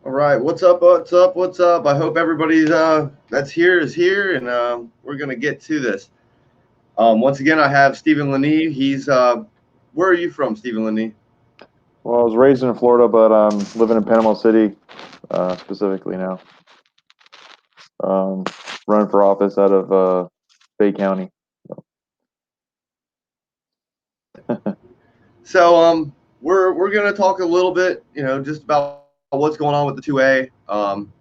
All right, what's up? What's up? What's up? I hope everybody's that's here is here, and we're gonna get to this. Once again, I have Stephen Laney. He's where are you from, Stephen Laney? Well, I was raised in Florida, but I'm living in Panama City, specifically now. Um, Running for office out of Bay County. So we're gonna talk a little bit, just about what's going on with the 2A.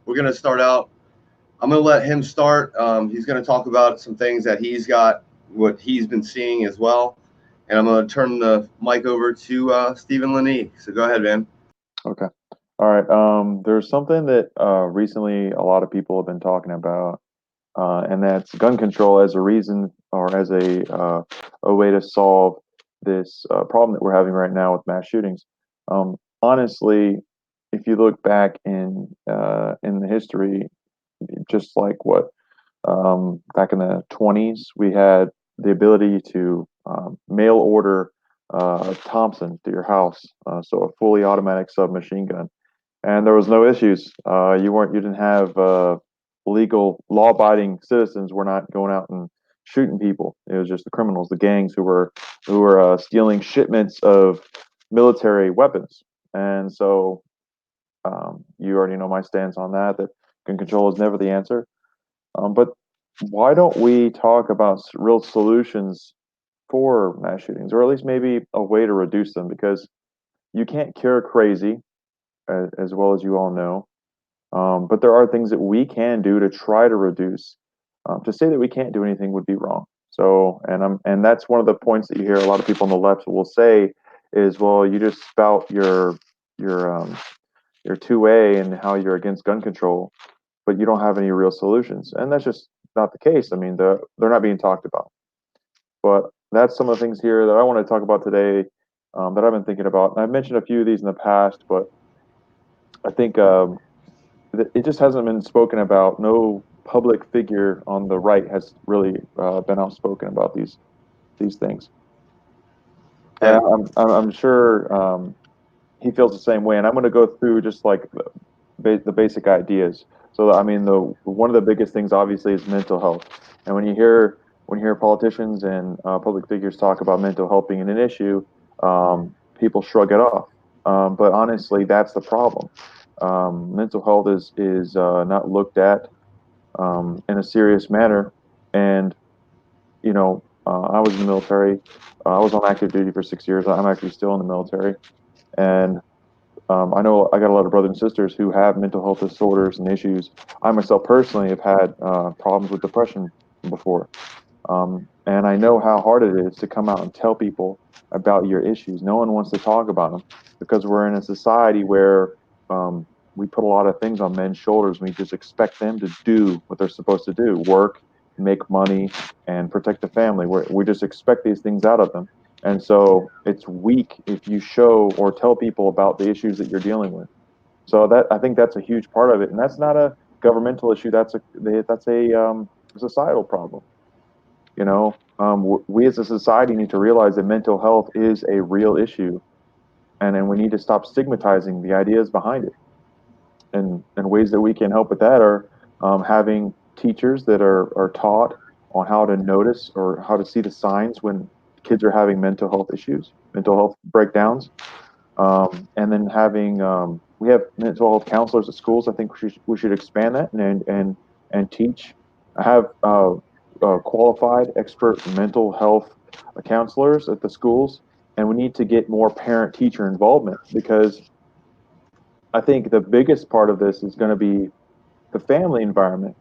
We're gonna start out. I'm gonna let him start. He's gonna talk about some things that he's got, what he's been seeing as well, and I'm gonna turn the mic over to Stephen Laney. So go ahead, man. Okay. All right. There's something that recently a lot of people have been talking about, and that's gun control as a reason or as a way to solve this problem that we're having right now with mass shootings. Honestly, if you look back in the history, just like what back in the 20s, we had the ability to mail order Thompson to your house, so a fully automatic submachine gun, and there was no issues. You didn't have legal, law-abiding citizens were not going out and shooting people. It was just the criminals, the gangs who were stealing shipments of military weapons, and so you already know my stance on that. That gun control is never the answer. But why don't we talk about real solutions for mass shootings, or at least maybe a way to reduce them? Because you can't cure crazy, as well as you all know. But there are things that we can do to try to reduce. To say that we can't do anything would be wrong. So, and that's one of the points that you hear a lot of people on the left will say is, well, you just spout your your 2A and how you're against gun control, but you don't have any real solutions. And that's just not the case. I mean, they're not being talked about. But that's some of the things here that I want to talk about today, that I've been thinking about. And I've mentioned a few of these in the past, but I think it just hasn't been spoken about. No public figure on the right has really been outspoken about these things. Yeah. I'm sure he feels the same way. And I'm going to go through just like the basic ideas. So I mean, the one of the biggest things obviously is mental health. And when you hear politicians and public figures talk about mental health being an issue, people shrug it off. But honestly, that's the problem. Mental health is not looked at in a serious manner. And I was in the military. I was on active duty for 6 years. I'm actually still in the military, and I know I got a lot of brothers and sisters who have mental health disorders and issues. I myself personally have had problems with depression before. And I know how hard it is to come out and tell people about your issues. No one wants to talk about them because we're in a society where we put a lot of things on men's shoulders. We just expect them to do what they're supposed to do: work, make money, and protect the family. We just expect these things out of them. And so it's weak if you show or tell people about the issues that you're dealing with. So that I think that's a huge part of it, and that's not a governmental issue. That's a societal problem. We as a society need to realize that mental health is a real issue, and then we need to stop stigmatizing the ideas behind it. And ways that we can help with that are having teachers that are taught on how to notice or how to see the signs when kids are having mental health issues, mental health breakdowns, and then having we have mental health counselors at schools. I think we should expand that and teach, have qualified expert mental health counselors at the schools, and we need to get more parent teacher involvement because I think the biggest part of this is going to be the family environment.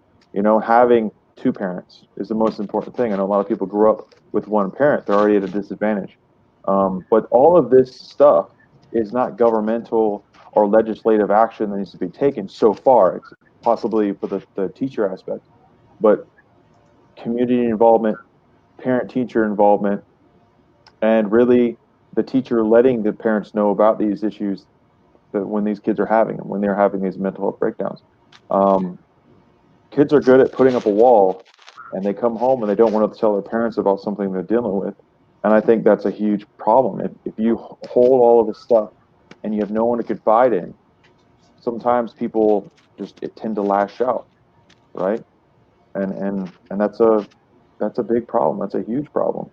Having two parents is the most important thing. I know a lot of people grew up with one parent; they're already at a disadvantage. But all of this stuff is not governmental or legislative action that needs to be taken so far. It's possibly for the teacher aspect, but community involvement, parent teacher involvement, and really the teacher letting the parents know about these issues that when these kids are having them, when they're having these mental health breakdowns. Um, Kids are good at putting up a wall, and they come home and they don't want to tell their parents about something they're dealing with. And I think that's a huge problem. If you hold all of this stuff and you have no one to confide in, sometimes people just tend to lash out, right? And that's a big problem. That's a huge problem.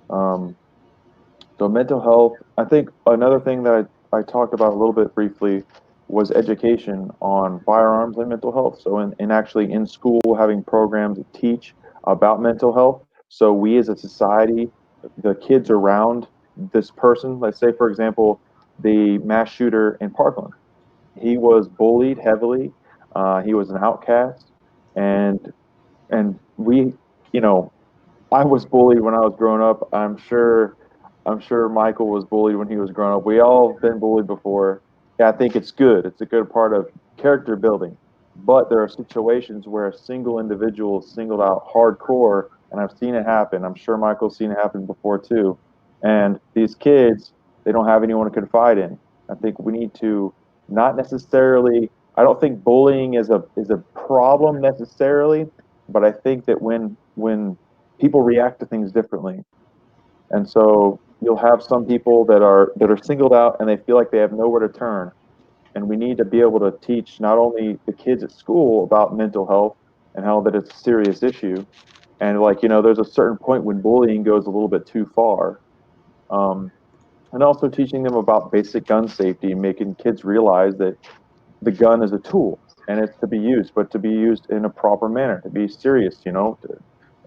Um, so mental health, I think another thing that I talked about a little bit briefly was education on firearms and mental health. So in actually in school having programs that teach about mental health. So we as a society, the kids around this person, let's say for example, the mass shooter in Parkland, he was bullied heavily. He was an outcast, and we, you know, I was bullied when I was growing up. I'm sure Michael was bullied when he was growing up. We all have been bullied before. Yeah, I think it's good. It's a good part of character building. But there are situations where a single individual is singled out hardcore, and I've seen it happen. I'm sure Michael's seen it happen before too. And these kids, they don't have anyone to confide in. I think we need to not necessarily. I don't think bullying is a problem necessarily, but I think that when people react to things differently. And so you'll have some people that are singled out and they feel like they have nowhere to turn. And we need to be able to teach not only the kids at school about mental health and how that it's a serious issue. And like, there's a certain point when bullying goes a little bit too far. Um, and also teaching them about basic gun safety, making kids realize that the gun is a tool and it's to be used, but to be used in a proper manner, to be serious,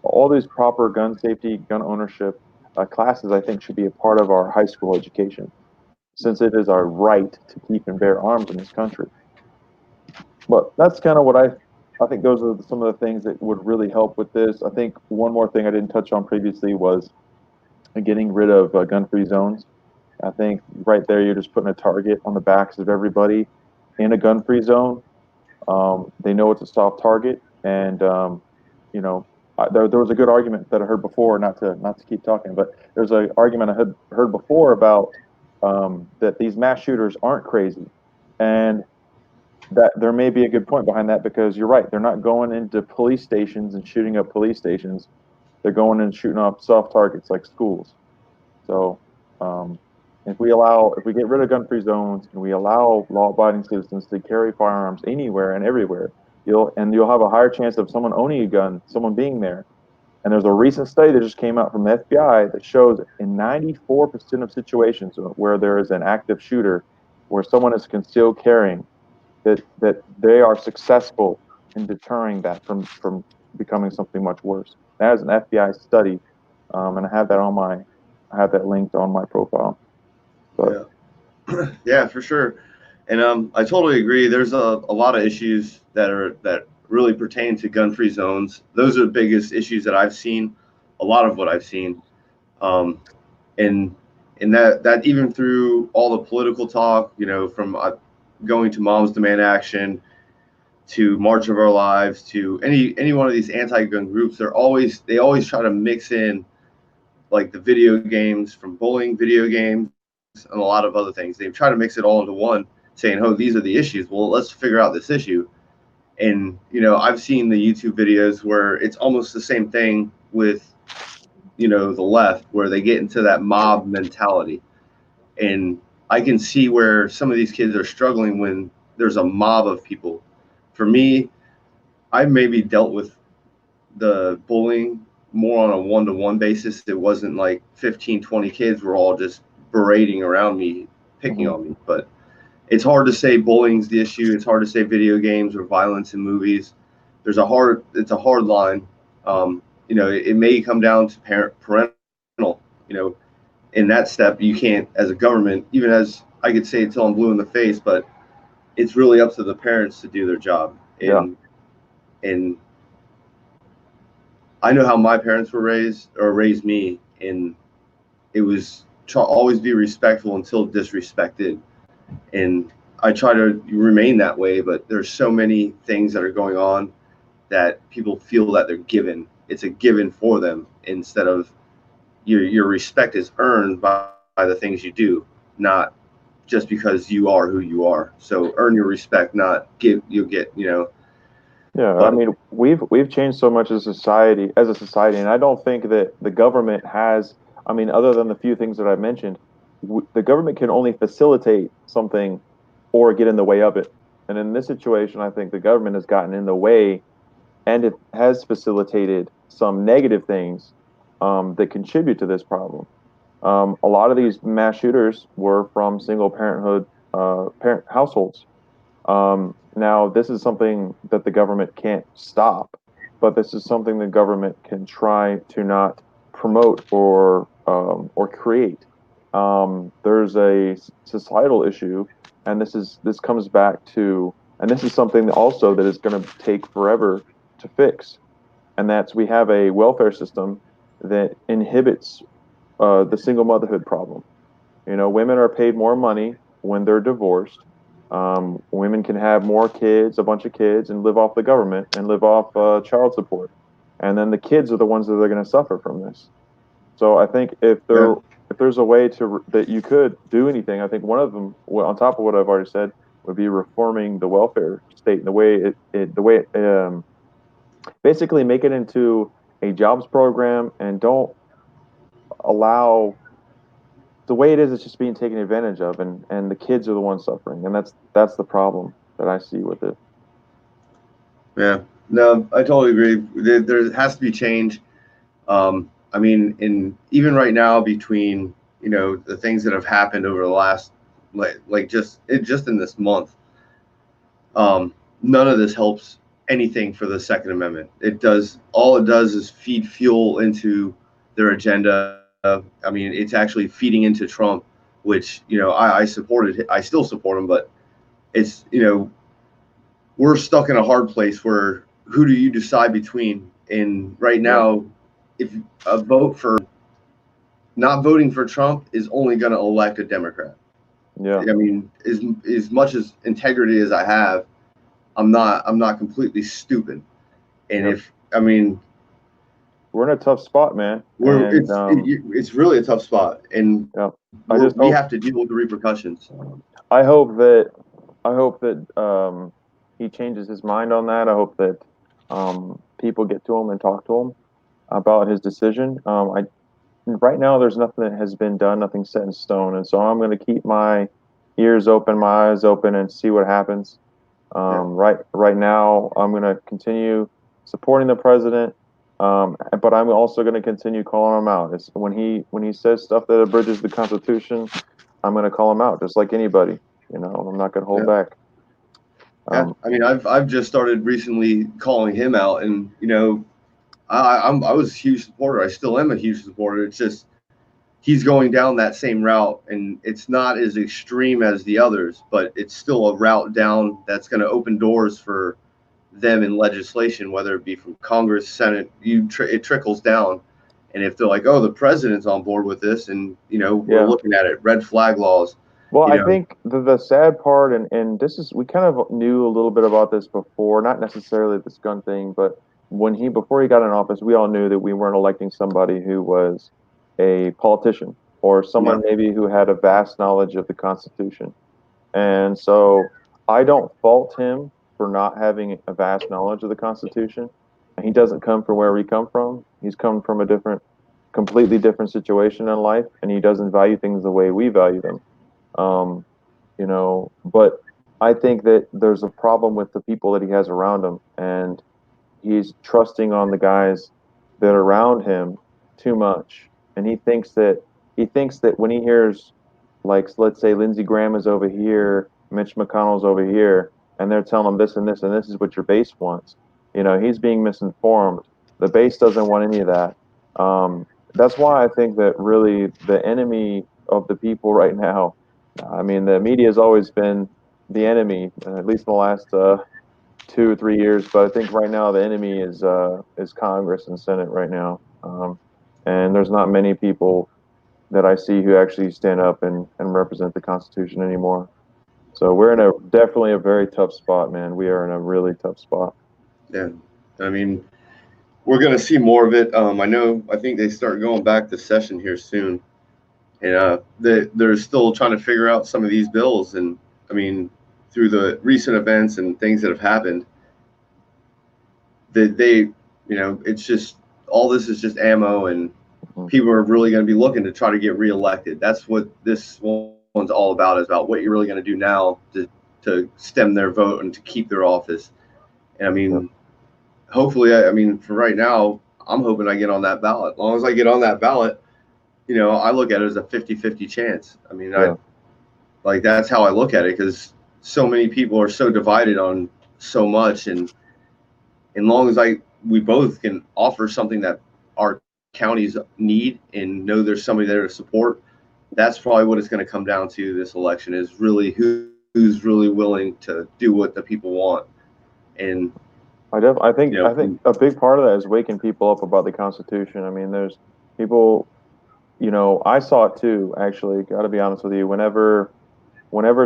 all these proper gun safety, gun ownership classes, I think, should be a part of our high school education, since it is our right to keep and bear arms in this country. But that's kind of what I think those are some of the things that would really help with this. I think one more thing I didn't touch on previously was getting rid of gun-free zones. I think right there you're just putting a target on the backs of everybody in a gun-free zone. They know it's a soft target, and you know, there was a good argument that I heard before. Not to keep talking, but there's an argument I had heard before about that these mass shooters aren't crazy, and that there may be a good point behind that because you're right. They're not going into police stations and shooting up police stations. They're going and shooting off soft targets like schools. So, um, if we get rid of gun-free zones and we allow law-abiding citizens to carry firearms anywhere and everywhere, you'll have a higher chance of someone owning a gun, someone being there. And there's a recent study that just came out from the FBI that shows in 94% of situations where there is an active shooter, where someone is concealed carrying, that they are successful in deterring that from becoming something much worse. That is an FBI study, and I have that linked on my profile. But Yeah. Yeah, for sure. And I totally agree. There's a lot of issues that really pertain to gun-free zones. Those are the biggest issues that I've seen. A lot of what I've seen, um, and that even through all the political talk, from going to Moms Demand Action to March of Our Lives to any one of these anti-gun groups, they always try to mix in like the video games from bullying video games and a lot of other things. They try to mix it all into one, saying, "Oh, these are the issues. Well, let's figure out this issue." And I've seen the YouTube videos where it's almost the same thing with the left, where they get into that mob mentality. And I can see where some of these kids are struggling when there's a mob of people. For me, I maybe dealt with the bullying more on a one-to-one basis. It wasn't like 15, 20 kids were all just berating around me, picking mhm. on me. But it's hard to say bullying's the issue. It's hard to say video games or violence in movies. It's a hard line. It may come down to parental, you know, in that step, you can't, as a government, even as I could say it till I'm blue in the face, but it's really up to the parents to do their job. Yeah, And I know how my parents were raised or raised me, and it was always be respectful until disrespected. And I try to remain that way, but there's so many things that are going on that people feel that they're given. It's a given for them instead of your respect is earned by the things you do, not just because you are who you are. So earn your respect, not give. You'll get. yeah. I But mean, we've changed so much as a society, and I don't think that the government has. I mean, other than the few things that I mentioned, the government can only facilitate something or get in the way of it. And in this situation, I think the government has gotten in the way, and it has facilitated some negative things that contribute to this problem. A lot of these mass shooters were from single parenthood parent households. Now, this is something that the government can't stop, but this is something the government can try to not promote or create. There's a societal issue, and this comes back to, and this is something also that is going to take forever to fix, and that's we have a welfare system that inhibits the single motherhood problem. Women are paid more money when they're divorced. Women can have more kids, a bunch of kids, and live off the government and live off child support. And then the kids are the ones that are going to suffer from this. So I think Yeah. if there's a way to that you could do anything, I think one of them, well, on top of what I've already said, would be reforming the welfare state and the way basically make it into a jobs program and don't allow the way it is, it's just being taken advantage of, and the kids are the ones suffering, and that's the problem that I see with it. Yeah. No, I totally agree. There has to be change. I mean, in even right now, between the things that have happened over the last just in this month, none of this helps anything for the Second Amendment. It does all it does is feed fuel into their agenda. I mean, it's actually feeding into Trump, which I supported. I still support him, but it's we're stuck in a hard place where who do you decide between? And right Yeah, now, if a vote for not voting for Trump is only going to elect a Democrat. yeah, I mean, as much as integrity as I have, I'm not completely stupid. And yep. if I mean, We're in a tough spot, man, we're and it's really a tough spot, and yeah. I we just have to hope, deal with the repercussions. I hope that, I hope that he changes his mind on that. I hope that people get to him and talk to him about his decision. I Right now there's nothing that has been done, nothing set in stone, and so I'm going to keep my ears open, my eyes open, and see what happens. Yeah, Right now, I'm going to continue supporting the president, but I'm also going to continue calling him out. When he says stuff that abridges the Constitution, I'm going to call him out, just like anybody. I'm not going to hold yeah, back. yeah. Um, I mean, I've just started recently calling him out, and I was a huge supporter. I still am a huge supporter. It's just he's going down that same route, and it's not as extreme as the others, but it's still a route down that's going to open doors for them in legislation, whether it be from Congress, Senate. It trickles down, and if they're like, "Oh, the president's on board with this," and we're yeah. looking at it, red flag laws. Well, You I know, think the sad part, and this is, we kind of knew a little bit about this before, not necessarily this gun thing, but before he got in office, we all knew that we weren't electing somebody who was a politician or yeah, someone maybe who had a vast knowledge of the Constitution. And so I don't fault him for not having a vast knowledge of the Constitution. And he doesn't come from where we come from. He's come from a completely different situation in life, and he doesn't value things the way we value them. Um, but I think that there's a problem with the people that he has around him, and he's trusting on the guys that are around him too much. And he thinks that when he hears, like, let's say Lindsey Graham is over here, Mitch McConnell's over here, and they're telling him this and this and this is what your base wants. He's being misinformed. The base doesn't want any of that. That's why I think that really the enemy of the people right now, I mean, the media has always been the enemy, at least in the last 2 or 3 years. But I think right now the enemy is Congress and Senate right now, and there's not many people that I see who actually stand up and represent the Constitution anymore. So we're in a definitely a very tough spot, man. We are in a really tough spot. yeah. I mean, we're going to see more of it. I think they start going back to session here soon, and they're still trying to figure out some of these bills. And I mean, through the recent events and things that have happened, that it's just all this is just ammo, and Mhm. people are really going to be looking to try to get reelected. That's what this one's all about. Is about what you're really going to do now to to stem their vote and to keep their office. And I Yep. mean, hopefully, I mean, for right now, I'm hoping I get on that ballot. As long as I get on that ballot, I look at it as a 50-50 chance. I mean, I Yeah. like that's how I look at it because so many people are so divided on so much, and as long as we both can offer something that our counties need and know there's somebody there to support, that's probably what it's going to come down to this election is really who's really willing to do what the people want. And I you think know, I think a big part of that is waking people up about the Constitution. I mean, there's people, I saw it too, actually, got to be honest with you. Whenever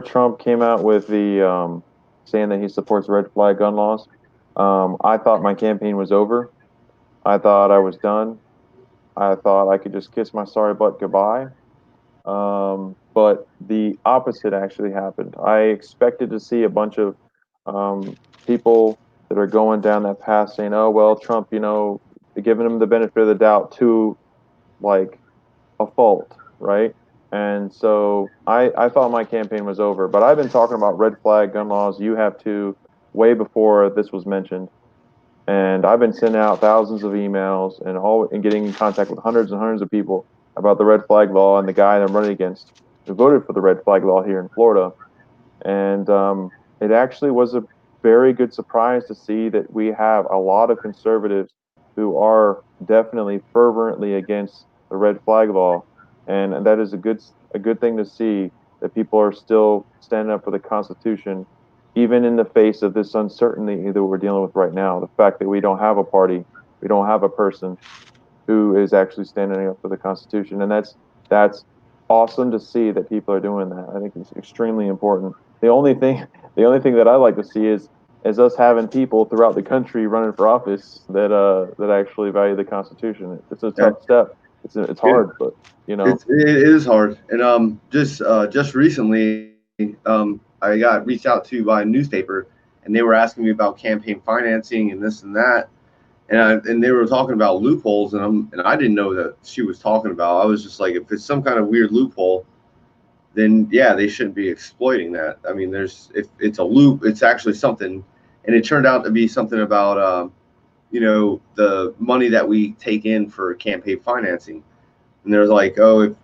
Trump came out with the saying that he supports red flag gun laws, I thought my campaign was over. I thought I was done. I thought I could just kiss my sorry butt goodbye. But the opposite actually happened. I expected to see a bunch of um, people that are going down that path saying, "Oh well, Trump, giving him the benefit of the doubt to like a fault, right?" And so I thought my campaign was over, but I've been talking about red flag gun laws. You have too, way before this was mentioned. And I've been sending out thousands of emails and getting in contact with hundreds and hundreds of people about the red flag law and the guy I'm running against who voted for the red flag law here in Florida. And it actually was a very good surprise to see that we have a lot of conservatives who are definitely fervently against the red flag law, and that is a good thing to see that people are still standing up for the Constitution, even in the face of this uncertainty that we're dealing with right now. The fact that we don't have a party, we don't have a person who is actually standing up for the Constitution, and that's awesome to see that people are doing that. I think it's extremely important. The only thing, the only thing that I like to see is us having people throughout the country running for office that actually value the Constitution. It's a yeah, tough step. It's yeah, hard, but you know, it is hard. And just recently, I got reached out to by a newspaper, and they were asking me about campaign financing and this and that, and they were talking about loopholes, and I didn't know that she was talking about. I was just like, if it's some kind of weird loophole, then yeah, they shouldn't be exploiting that. I mean, there's if it's a loop, it's actually something, and it turned out to be something about the money that we take in for campaign financing, and there's like, oh, if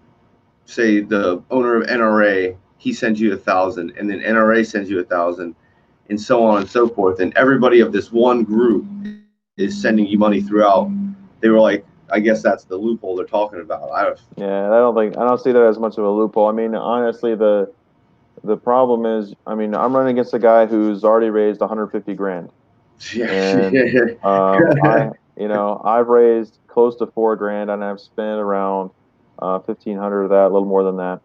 say the owner of NRA, he sends you 1,000, and then NRA sends you 1,000, and so on and so forth, and everybody of this one group is sending you money throughout. They were like, I guess that's the loophole they're talking about. yeah, I don't see that as much of a loophole. I mean, honestly, the problem is, I mean, I'm running against a guy who's already raised 150 grand. Yeah, And yeah. I've raised close to 4 grand, and I've spent around 1,500 of that, a little more than that.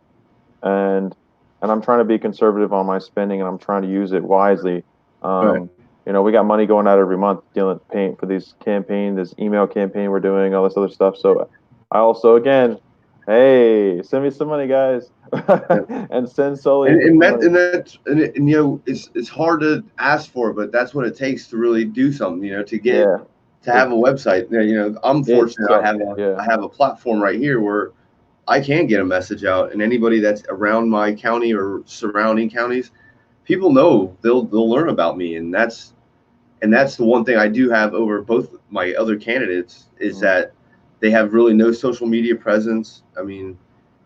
And I'm trying to be conservative on my spending, and I'm trying to use it wisely. Right. We got money going out every month dealing paying for these campaign, this email campaign we're doing, all this other stuff. So I also, again, hey, send me some money, guys, Yeah. and send Sully And some that money. and that and it's hard to ask for, but that's what it takes to really do something. Yeah, To it have a website. I'm it's fortunate. I tough. have a Yeah, I have a platform right here where I can get a message out, and anybody that's around my county or surrounding counties, people know they'll learn about me, and that's the one thing I do have over both my other candidates is mm, that they have really no social media presence. I mean,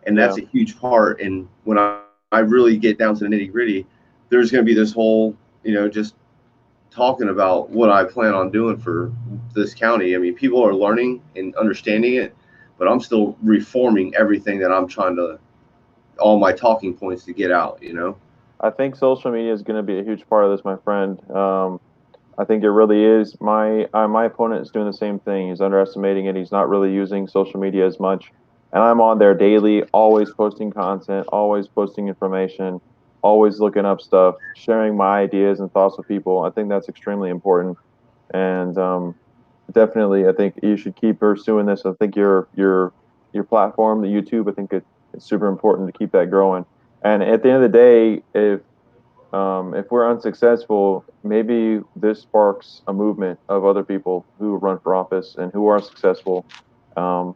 and yeah. that's a huge part. And when I really get down to the nitty gritty, there's going to be this whole, just talking about what I plan on doing for this county. I mean, people are learning and understanding it, but I'm still reforming everything that I'm trying to, all my talking points to get out. I think social media is going to be a huge part of this, my friend. I think it really is. My opponent is doing the same thing. He's underestimating it. He's not really using social media as much, and I'm on there daily, always posting content, always posting information, always looking up stuff, sharing my ideas and thoughts with people. I think that's extremely important, and definitely, I think you should keep pursuing this. I think your platform, the YouTube, I think it's super important to keep that growing. And at the end of the day, if we're unsuccessful, maybe this sparks a movement of other people who run for office and who are successful. Um,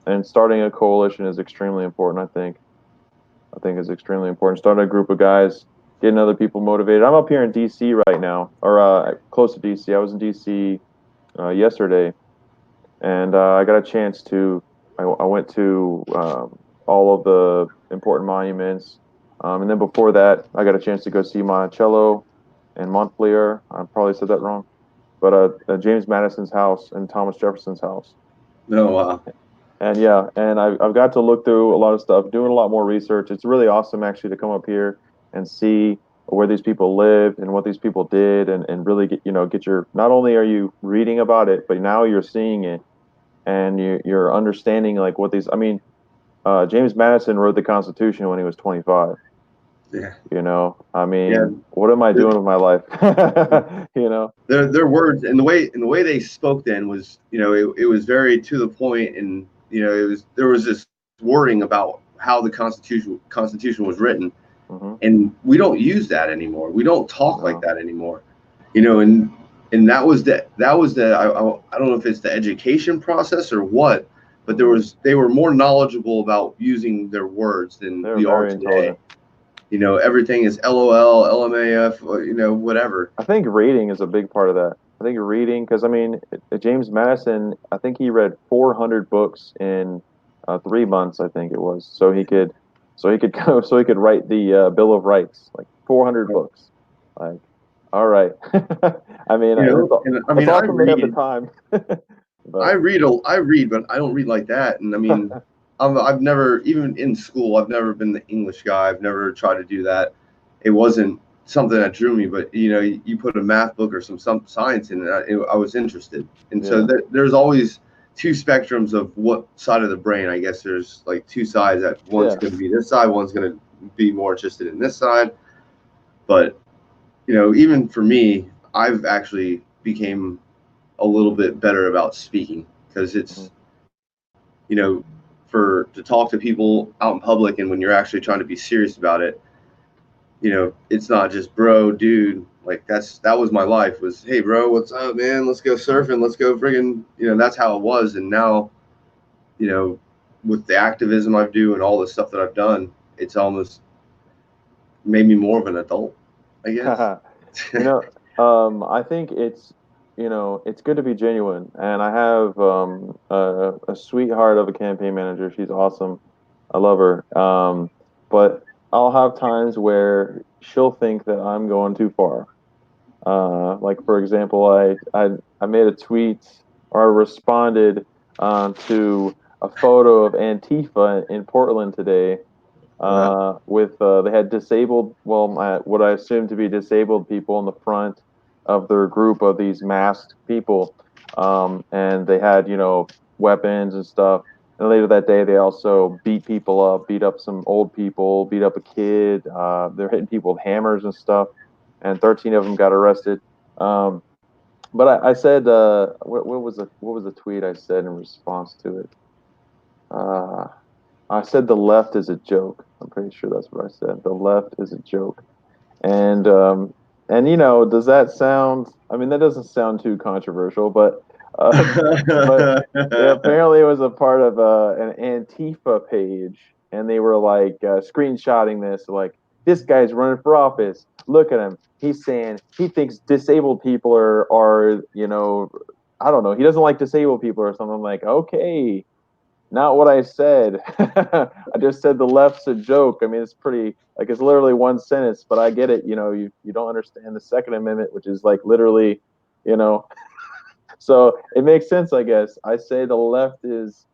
and starting a coalition is extremely important. I think is extremely important. Start a group of guys. getting other people motivated. I'm up here in DC right now, or close to DC. I was in DC yesterday, and I got a chance to. I went to all of the important monuments, and then before that, I got a chance to go see Monticello and Montpelier. I probably said that wrong, but James Madison's house and Thomas Jefferson's house. No, wow. And yeah, and I've got to look through a lot of stuff, doing a lot more research. It's really awesome actually to come up here and see where these people lived and what these people did, and really get get your, not only are you reading about it, but now you're seeing it, and you're understanding like what these. I mean, James Madison wrote the Constitution when he was 25. Yeah, I yeah. mean, what am I doing with my life? you know, Their words and the way they spoke then was, it was very to the point, and there was this wording about how the Constitution was written, hmm and we don't use that anymore. We don't talk like no, that anymore, and that was the I don't know if it's the education process or what, but hmm they were more knowledgeable about using their words than they're we are very today. intelligent. Everything is LOL, LMAF, whatever. I think reading is a big part of that. I think reading, because I mean, James Madison, I think he read 400 books in 3 months. I think it was, so he could go, so he could write the Bill of Rights, like 400 books. Like, all right. I mean, And I it's mean, all from there at the time, but I read, but I don't read like that. And I mean, I've never, even in school, I've never been the English guy. I've never tried to do that. It wasn't something that drew me, but you put a math book or some science in it, I was interested. And so yeah. there's always two spectrums of what side of the brain. I guess there's like two sides, that one's Yeah. going to be this side, one's going to be more interested in this side. But, even for me, I've actually became a little bit better about speaking, because Mhm. it's, for to talk to people out in public, and when you're actually trying to be serious about it, it's not just bro, dude. Like that was my life, was, hey bro, what's up, man? Let's go surfing. Let's go friggin', that's how it was. And now, you know, with the activism I do and all the stuff that I've done, it's almost made me more of an adult, I guess. You know, I think it's good to be genuine, and I have a sweetheart of a campaign manager. She's awesome. I love her. But I'll have times where she'll think that I'm going too far. Like for example, I made a tweet, or I responded to a photo of Antifa in Portland today, Uh, with they had disabled, well, what I assume to be disabled people in the front of their group of these masked people, and they had weapons and stuff. And later that day, they also beat people up, beat up some old people, beat up a kid. They're hitting people with hammers and stuff, and 13 of them got arrested. Um, but I said, what was the tweet I said in response to it? Uh, I said the left is a joke. I'm pretty sure that's what I said. The left is a joke. And does that sound? I mean, that doesn't sound too controversial, but apparently it was a part of an Antifa page, and they were like screenshotting this, like, this guy's running for office. Look at him. He's saying he thinks disabled people are I don't know. He doesn't like disabled people or something. I'm like, okay, not what I said. I just said the left's a joke. I mean, it's pretty, like, it's literally one sentence, but I get it. You don't understand the Second Amendment, which is like literally, you know. So it makes sense, I guess. I say the left is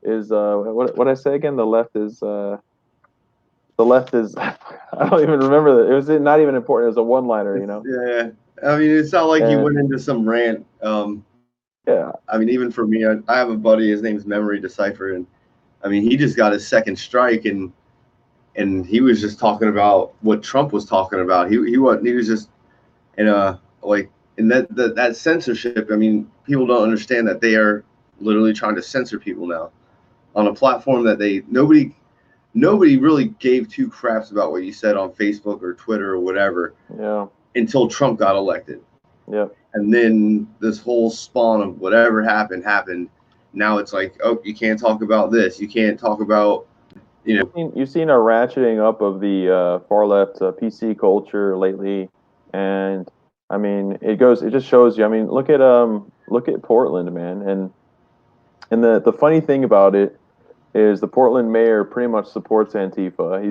what I say again. The left is I don't even remember that. It was not even important. It was a one-liner, yeah. I mean, it's not like you and went into some rant. yeah, I mean, even for me, I have a buddy. His name's Memory Decipher, and I mean, he just got his second strike, and he was just talking about what Trump was talking about. He was just in a, like, in that censorship. I mean, people don't understand that they are literally trying to censor people now on a platform that nobody really gave two craps about what you said on Facebook or Twitter or whatever, yeah, until Trump got elected. yeah, And then this whole spawn of whatever happened. Now it's like, oh, you can't talk about this. You can't talk about, you know, You've seen a ratcheting up of the far left PC culture lately, and I mean, it just shows you. I mean, look at Portland, man, and the funny thing about it is the Portland mayor pretty much supports Antifa.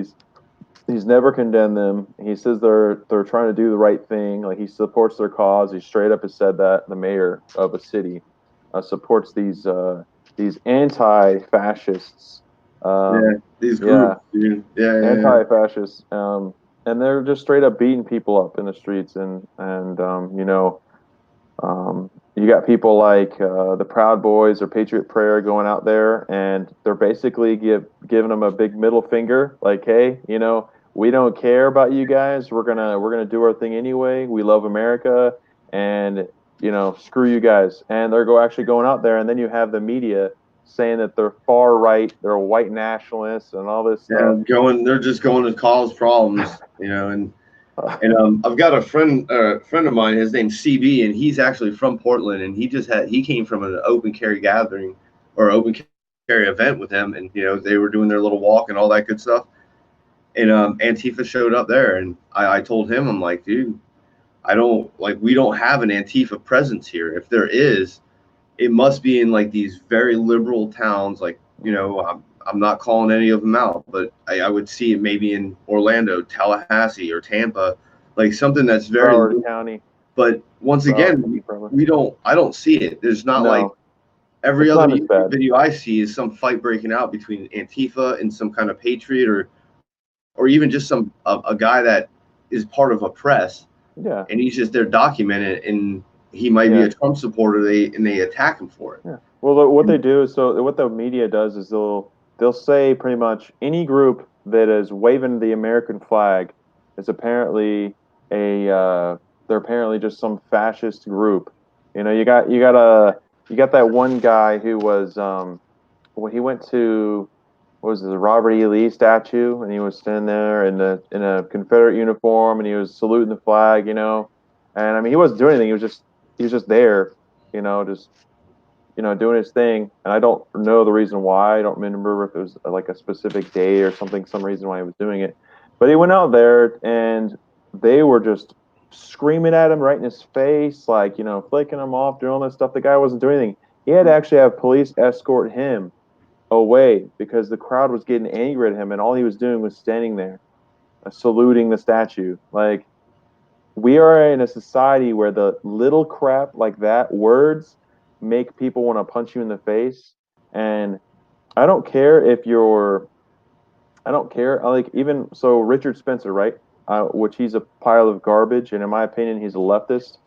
He's never condemned them. He says they're trying to do the right thing. Like he supports their cause. He straight up has said that the mayor of a city supports these anti-fascists. yeah, Um, these yeah, groups, dude. Yeah, yeah, yeah. anti-fascists, and they're just straight up beating people up in the streets, and you got people like the Proud Boys or Patriot Prayer going out there, and they're basically giving them a big middle finger, like, hey, we don't care about you guys. We're gonna do our thing anyway. We love America, and screw you guys. And they're actually going out there, and then you have the media saying that they're far right, they're white nationalists, and all this Yeah, stuff. they're just going to cause problems, and I've got a friend of mine. His name's CB, and he's actually from Portland, and he came from an open carry gathering or open carry event with him, and they were doing their little walk and all that good stuff. And Antifa showed up there, and I told him, I'm like, dude, we don't have an Antifa presence here. If there is, it must be in like these very liberal towns, like I'm not calling any of them out, but I would see it maybe in Orlando, Tallahassee, or Tampa, like something that's very. Broward County, But once Broward again, County, probably. I don't see it. There's not like No, every it's other not as YouTube bad. video I see is some fight breaking out between Antifa and some kind of patriot or even just a guy that is part of a press, Yeah, and he's just there documented, and he might be yeah. a Trump supporter. They attack him for it. Yeah. Well, what they do is what the media does is they'll say pretty much any group that is waving the American flag is apparently a they're apparently just some fascist group. You got that one guy who was when he went to what was it, the Robert E. Lee statue, and he was standing there in a Confederate uniform, and he was saluting the flag, and I mean he wasn't doing anything. He was just there, just doing his thing. And I don't know the reason why. I don't remember if it was like a specific day or something, some reason why he was doing it. But he went out there and they were just screaming at him right in his face, like, flicking him off, doing all this stuff. The guy wasn't doing anything. He had to actually have police escort him away because the crowd was getting angry at him and all he was doing was standing there, saluting the statue. Like, we are in a society where the little crap like that, words, make people want to punch you in the face. And I don't care if you're, I don't care. Like, even so, Richard Spencer, right? Which he's a pile of garbage. And in my opinion, he's a leftist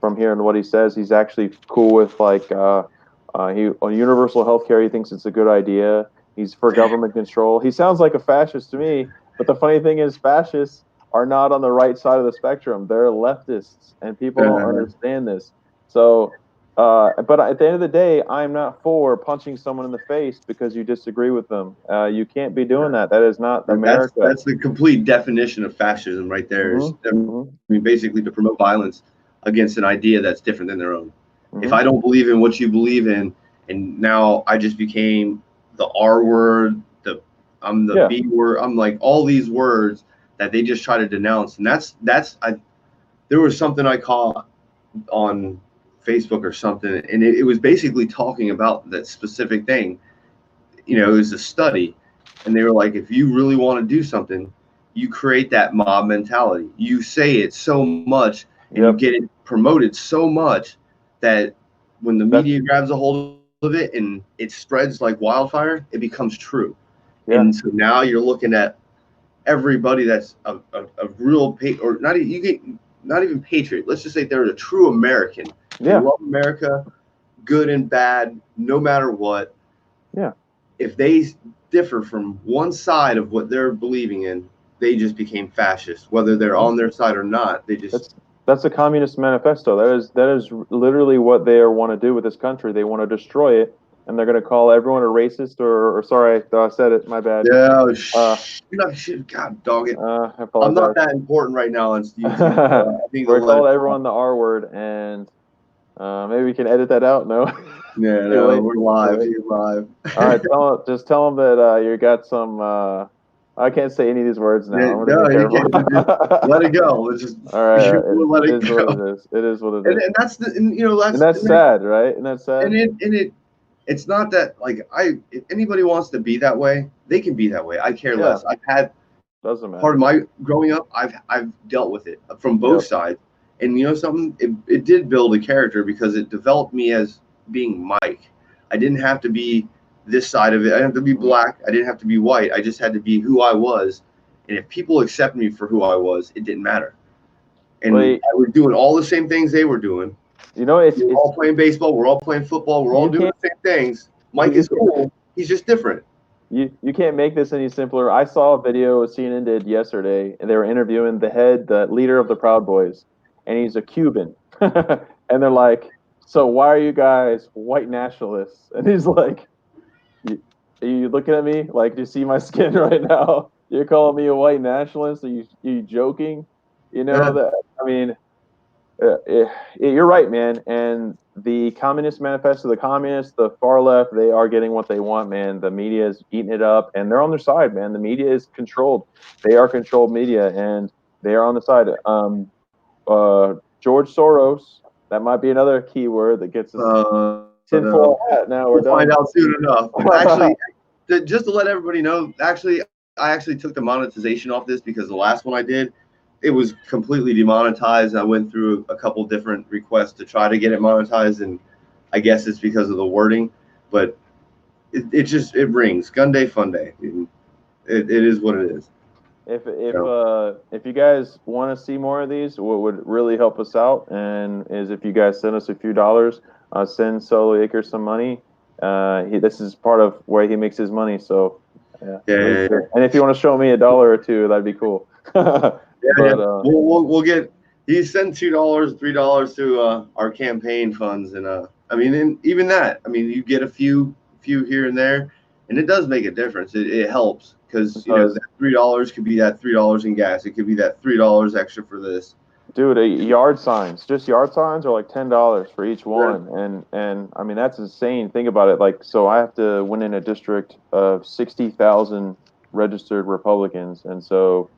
from hearing what he says. He's actually cool with like, he on universal health care. He thinks it's a good idea. He's for government control. He sounds like a fascist to me. But the funny thing is, fascists are not on the right side of the spectrum. They're leftists, and people don't Uh, understand this. So, but at the end of the day, I'm not for punching someone in the face because you disagree with them. You can't be doing that. That is not America. that's the complete definition of fascism right there. Is Hmm. I Hmm. mean, basically to promote violence against an idea that's different than their own. If Hmm. I don't believe in what you believe in, and now I just became the R word, I'm the Yeah. B word, I'm like all these words that they just try to denounce, and that's I. There was something I caught on Facebook or something, and it was basically talking about that specific thing. It was a study, and they were like, if you really want to do something, you create that mob mentality. You say it so much, and you Yep. get it promoted so much that when the That's media grabs a hold of it and it spreads like wildfire, it becomes true. yeah. And so now you're looking at everybody that's a real or not you get not even patriot. Let's just say they're a true American. They Yeah. love America, good and bad, no matter what. Yeah. If they differ from one side of what they're believing in, they just became fascist. Whether they're Mhm. on their side or not, they just. That's a communist manifesto. That is literally what they want to do with this country. They want to destroy it, and they're going to call everyone a racist or sorry, I said it. My bad. Yeah, Uh, you're not shit. God dog it. I I'm not apologize. that important right now on YouTube. I need to We're let called it everyone go. the R word, and Maybe we can edit that out. No, Yeah, too no, late. we're Too live. late. You're live. All right, just tell them that you got some. I can't say any of these words now. Yeah, I'm gonna no, be you careful. can't just let it go. Let's just All right, we'll let it it is what go. it is. It is what it is. And that's the and, And that's sad, right? And that's and sad. it's not that like if anybody wants to be that way, they can be that way. I care Yeah, less. I've had doesn't part of matter. my growing up. I've dealt with it from both Yep. sides, and something. It did build a character because it developed me as being Mike. I didn't have to be this side of it. I didn't have to be Mhm. black. I didn't have to be white. I just had to be who I was. And if people accept me for who I was, it didn't matter. And Wait, I was doing all the same things they were doing. We're it's all playing baseball. We're all playing football. We're all you doing can't the same things. Mike you is can cool. He's just different. you can't make this any simpler. I saw a video CNN did yesterday, and they were interviewing the leader of the Proud Boys, and he's a Cuban, and they're like, "So why are you guys white nationalists?" And he's like, are you looking at me like, do you see my skin right now? You're calling me a white nationalist? Are you joking? You know Yeah. that? I mean, you're right, man. And the Communist Manifesto, the communists, the far left, they are getting what they want, man. The media is eating it up, and they're on their side, man. The media is controlled. They are controlled media, and they are on the side. George Soros, that might be another keyword that gets us No. tinfoil hat. Now we're We'll find done. out soon enough. Actually, just to let everybody know, I actually took the monetization off this because the last one I did, it was completely demonetized. I went through a couple different requests to try to get it monetized, and I guess it's because of the wording, but it rings. Gunday Funday. It is what it is. So, If you guys want to see more of these, what would really help us out and is if you guys send us a few dollars, send Solo Acres some money. This is part of where he makes his money. So yeah, yeah, please yeah, do. And if you want to show me a dollar or two, that'd be cool. yeah. But We'll get. He sent $2, $3 to our campaign funds, and I mean, and even that. I mean, you get a few here and there, and it does make a difference. It helps it because does. that $3 could be that $3 in gas. It could be that $3 extra for this. Dude, yard signs, just yard signs are like $10 for each Yeah, one, and I mean that's insane. Think about it. Like, so I have to win in a district of 60,000 registered Republicans, and so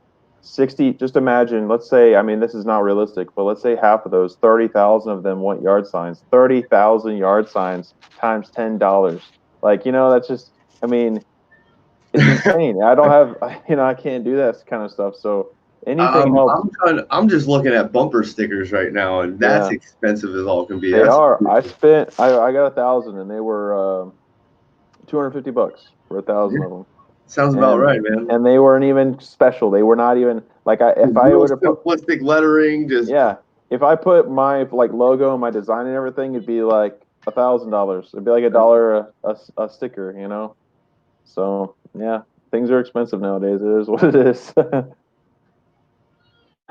60. Just imagine. Let's say, I mean, this is not realistic, but let's say half of those, 30,000 of them want yard signs. 30,000 yard signs times $10. Like, that's just. I mean, it's insane. I don't have, I can't do that kind of stuff. So anything helps. I'm just looking at bumper stickers right now, and that's Yeah. expensive as all can be. They That's are. I got 1,000 and they were $250 for 1,000 of them. sounds about And right, man. and they weren't even special. They were not even like if I Real would have put simplistic lettering, just yeah, if I put my like logo and my design and everything, it'd be like $1,000. It'd be like $1 a sticker, So yeah, things are expensive nowadays. It is what it is.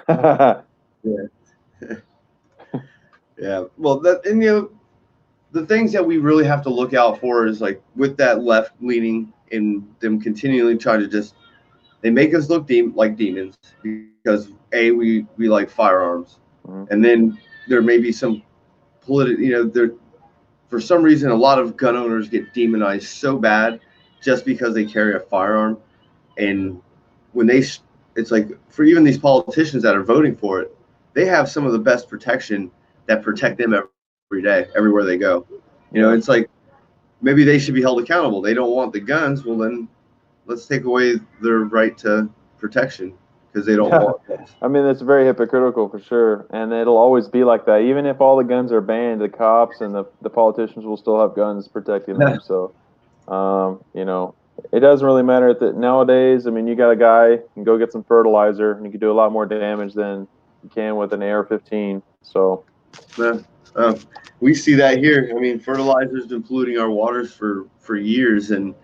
yeah. Yeah. Well, that and the things that we really have to look out for is like with that left leaning and them continually try to just they make us look like demons because we like firearms, Mhm. and then there may be some political there for some reason a lot of gun owners get demonized so bad just because they carry a firearm, and when it's like for even these politicians that are voting for it, they have some of the best protection that protect them every day everywhere they go. Yeah. It's like maybe they should be held accountable. They don't want the guns. Well, then let's take away their right to protection because they don't Yeah, want guns. I mean it's very hypocritical for sure, and it'll always be like that. Even if all the guns are banned, the cops and the politicians will still have guns protecting them. So, it doesn't really matter that nowadays. I mean, you got a guy who can go get some fertilizer, and you can do a lot more damage than you can with an AR-15. So, Yeah. Uh, we see that here. I mean, fertilizer's been polluting our waters for years, and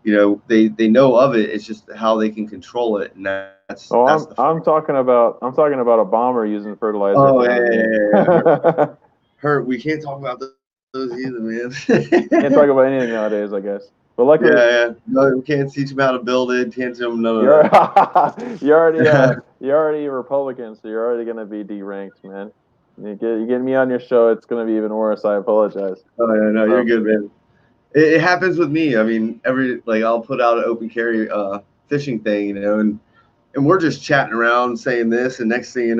they know of it. It's just how they can control it, and oh, that's the I'm fight. talking about a bomber using fertilizer Oh now. yeah, I yeah, mean, yeah, yeah. Hurt. We can't talk about those either, can't man. talk about anything nowadays, I guess. But Yeah, luckily, yeah. No, we can't teach them how to build it. Can't teach them none You're of you're already that. you're already a Republican, so you're already gonna be deranked, man. You get me on your show, it's gonna be even worse. I apologize. Oh yeah, no, you're Um, good, man. It happens with me. I mean, I'll put out an open carry fishing thing, and we're just chatting around saying this, and next thing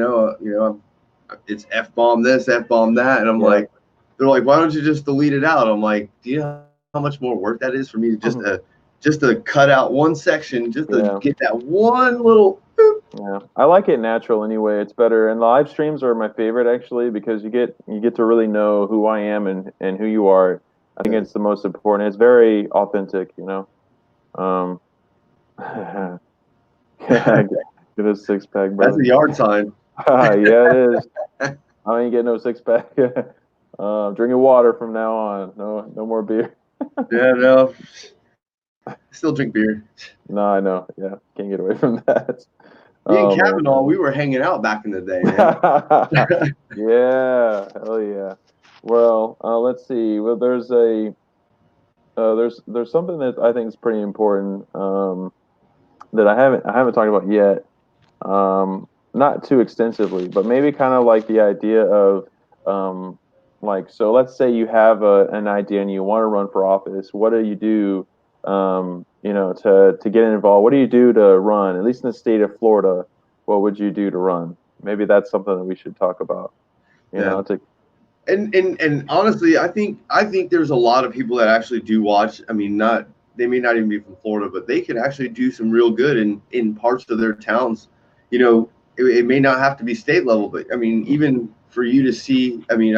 it's f bomb this, f bomb that, and I'm yeah. like, they're like, why don't you just delete it out? I'm like, do you know how much more work that is for me to just to cut out one section, just to Yeah. get that one little. Boop. Yeah, I like it natural anyway. It's better, and live streams are my favorite actually because you get to really know who I am and who you are. I think it's the most important. It's very authentic, you know. Um, yeah, get a six pack, That's brother. a yard sign. Yeah, it is. I ain't getting no six pack. Drinking water from now on. No more beer. Yeah, no, still drink beer. No, I know. Yeah, can't get away from that. Me and Oh man. Kavanaugh, we were hanging out back in the day, man. Yeah, hell yeah. Well, let's see. Well, there's something that I think is pretty important that I haven't talked about yet. Not too extensively, but maybe kind of like the idea of like so. Let's say you have an idea and you want to run for office. What do you do? To get involved. What do you do to run? At least in the state of Florida, what would you do to run? Maybe that's something that we should talk about. You Yeah. know, to And honestly, I think there's a lot of people that actually do watch. I mean, not they may not even be from Florida, but they could actually do some real good in parts of their towns. It may not have to be state level, but I mean, even for you to see, I mean,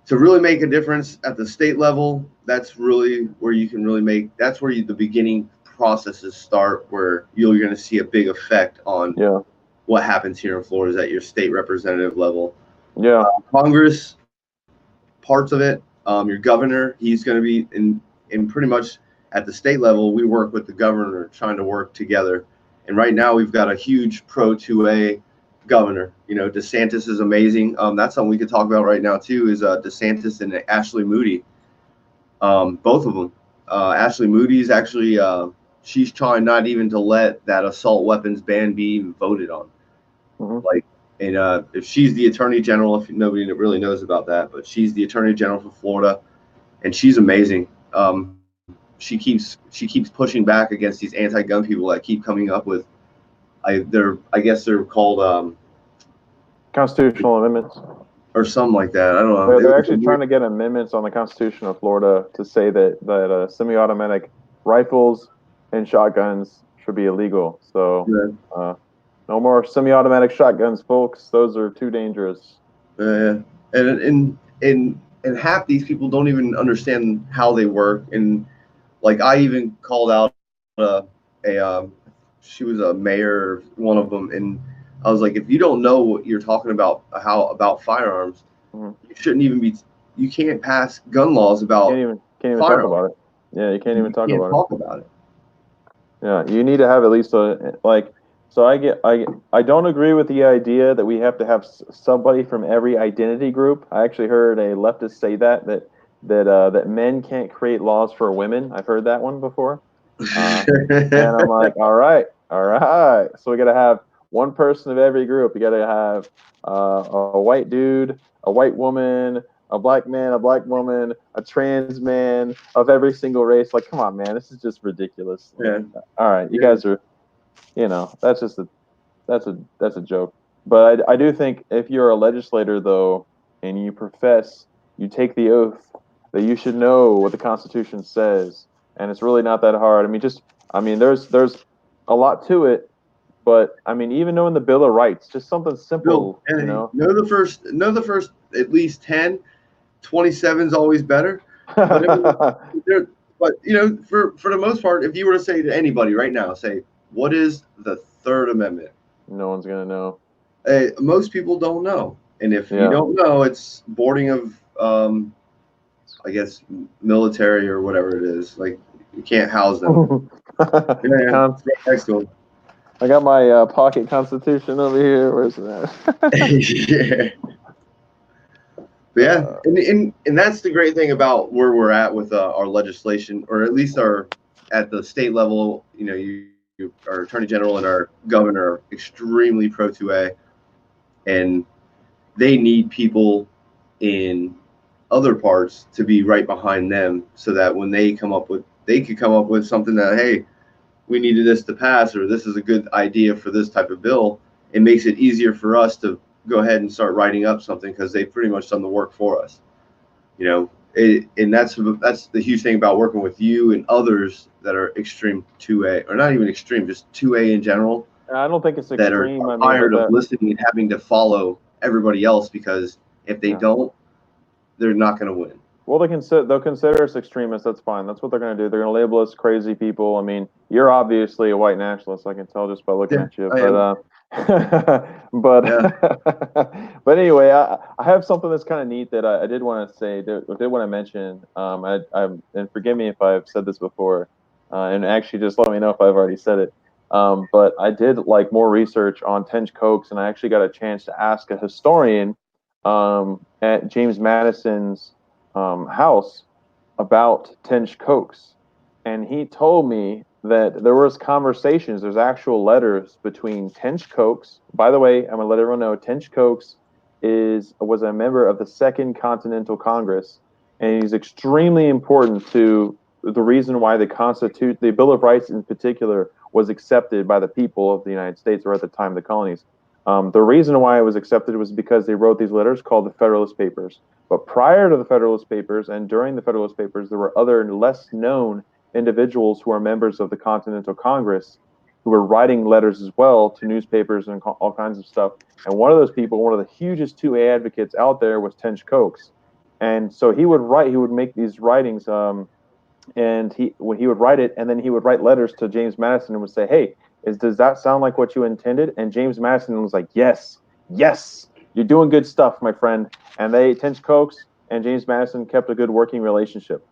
to really make a difference at the state level, that's really where you can really make. That's where the beginning processes start, where you're going to see a big effect on yeah, what happens here in Florida is at your state representative level. yeah, Congress, parts of it. Your governor, he's going to be in pretty much at the state level. We work with the governor, trying to work together. And right now, we've got a huge pro 2A governor. DeSantis is amazing. That's something we could talk about right now too. Is DeSantis and Ashley Moody, both of them. Ashley Moody's actually she's trying not even to let that assault weapons ban be even voted on. hmm Like, and if she's the attorney general, if nobody really knows about that, but she's the attorney general for Florida, and she's amazing. She keeps pushing back against these anti-gun people that keep coming up with. I guess they're called constitutional amendments. or something like that. I don't know. They're It's a actually trying weird, to get amendments on the Constitution of Florida to say that semi-automatic rifles and shotguns should be illegal. So uh, no more semi-automatic shotguns, folks. Those are too dangerous. and half these people don't even understand how they work. And like I even called out a she was a mayor, one of them, and I was like, if you don't know what you're talking about, how about firearms, Mhm. you shouldn't even be. You can't pass gun laws about Can't even talk firearms. about it. Yeah, you can't even You talk can't about it. talk about it. Yeah, you need to have at least a like. So I don't agree with the idea that we have to have somebody from every identity group. I actually heard a leftist say that men can't create laws for women. I've heard that one before. And I'm like, all right. So we got to have one person of every group. You got to have a white dude, a white woman, a black man, a black woman, a trans man of every single race. Like, come on, man, this is just ridiculous. Like, Yeah, all right, you yeah, guys are, that's just that's a joke. But I do think if you're a legislator though, and you take the oath that you should know what the Constitution says, and it's really not that hard. I mean, there's a lot to it, but I mean, even knowing the Bill of Rights, just something Bill, simple, you know. know the first at least 10. 27 is always better. But I mean, there, but for the most part, if you were to say to anybody right now, say, what is the Third Amendment? No one's gonna know. Most people don't know, and if you Yeah. don't know, it's boarding of, I guess, military or whatever it is. Like you can't house them. Yeah, The yeah, con- it's right next to I got my pocket Constitution over here. Where's that? them. Yeah. But yeah, and that's the great thing about where we're at with our legislation, or at least our at the state level. Our attorney general and our governor are extremely pro 2A, and they need people in other parts to be right behind them, so that when they could come up with something that, hey, we needed this to pass, or this is a good idea for this type of bill. It makes it easier for us to go ahead and start writing up something, because they've pretty much done the work for us. And that's the huge thing about working with you and others that are extreme 2A, or not even extreme, just 2A in general, I don't think it's that are extreme. I mean, tired of listening and having to follow everybody else, because if they yeah. don't, they're not going to win. Well, they'll consider us extremists. That's fine. That's what they're going to do. They're going to label us crazy people. I mean, you're obviously a white nationalist. I can tell just by looking Yeah, at you. I But am. Yeah. but anyway, I have something that's kind of neat that I did want to say. Did want to mention. And forgive me if I've said this before, and actually just let me know if I've already said it. But I did like more research on Tench Coates, and I actually got a chance to ask a historian at James Madison's house about Tench Coates, and he told me that there was conversations. There's actual letters between Tench Coates. By the way, I'm gonna let everyone know Tench Coates was a member of the Second Continental Congress, and he's extremely important to the reason why the Bill of Rights in particular, was accepted by the people of the United States, or at the time the colonies. The reason why it was accepted was because they wrote these letters called the Federalist Papers. But prior to the Federalist Papers and during the Federalist Papers, there were other less known individuals who are members of the Continental Congress who were writing letters as well to newspapers and all kinds of stuff. And one of those people, one of the hugest 2A advocates out there, was Tench Coates. And so he would make these writings, and when he would write it, and then he would write letters to James Madison and would say, "Hey, does that sound like what you intended?" And James Madison was like, "Yes, yes, you're doing good stuff, my friend." And Tench Coates and James Madison kept a good working relationship.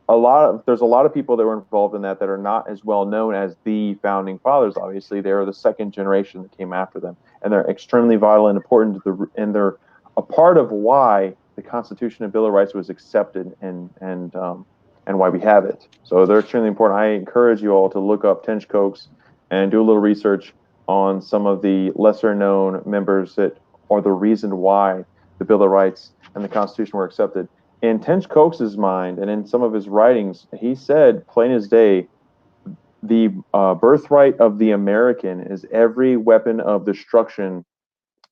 There's a lot of people that were involved in that are not as well known as the founding fathers. Obviously, they are the second generation that came after them, and they're extremely vital and important and they're a part of why the Constitution and Bill of Rights was accepted, and why we have it. So they're extremely important. I encourage you all to look up Tench Coates and do a little research on some of the lesser known members that are the reason why the Bill of Rights and the Constitution were accepted. In Tench Coates's mind and in some of his writings, he said, plain as day, the birthright of the American is every weapon of destruction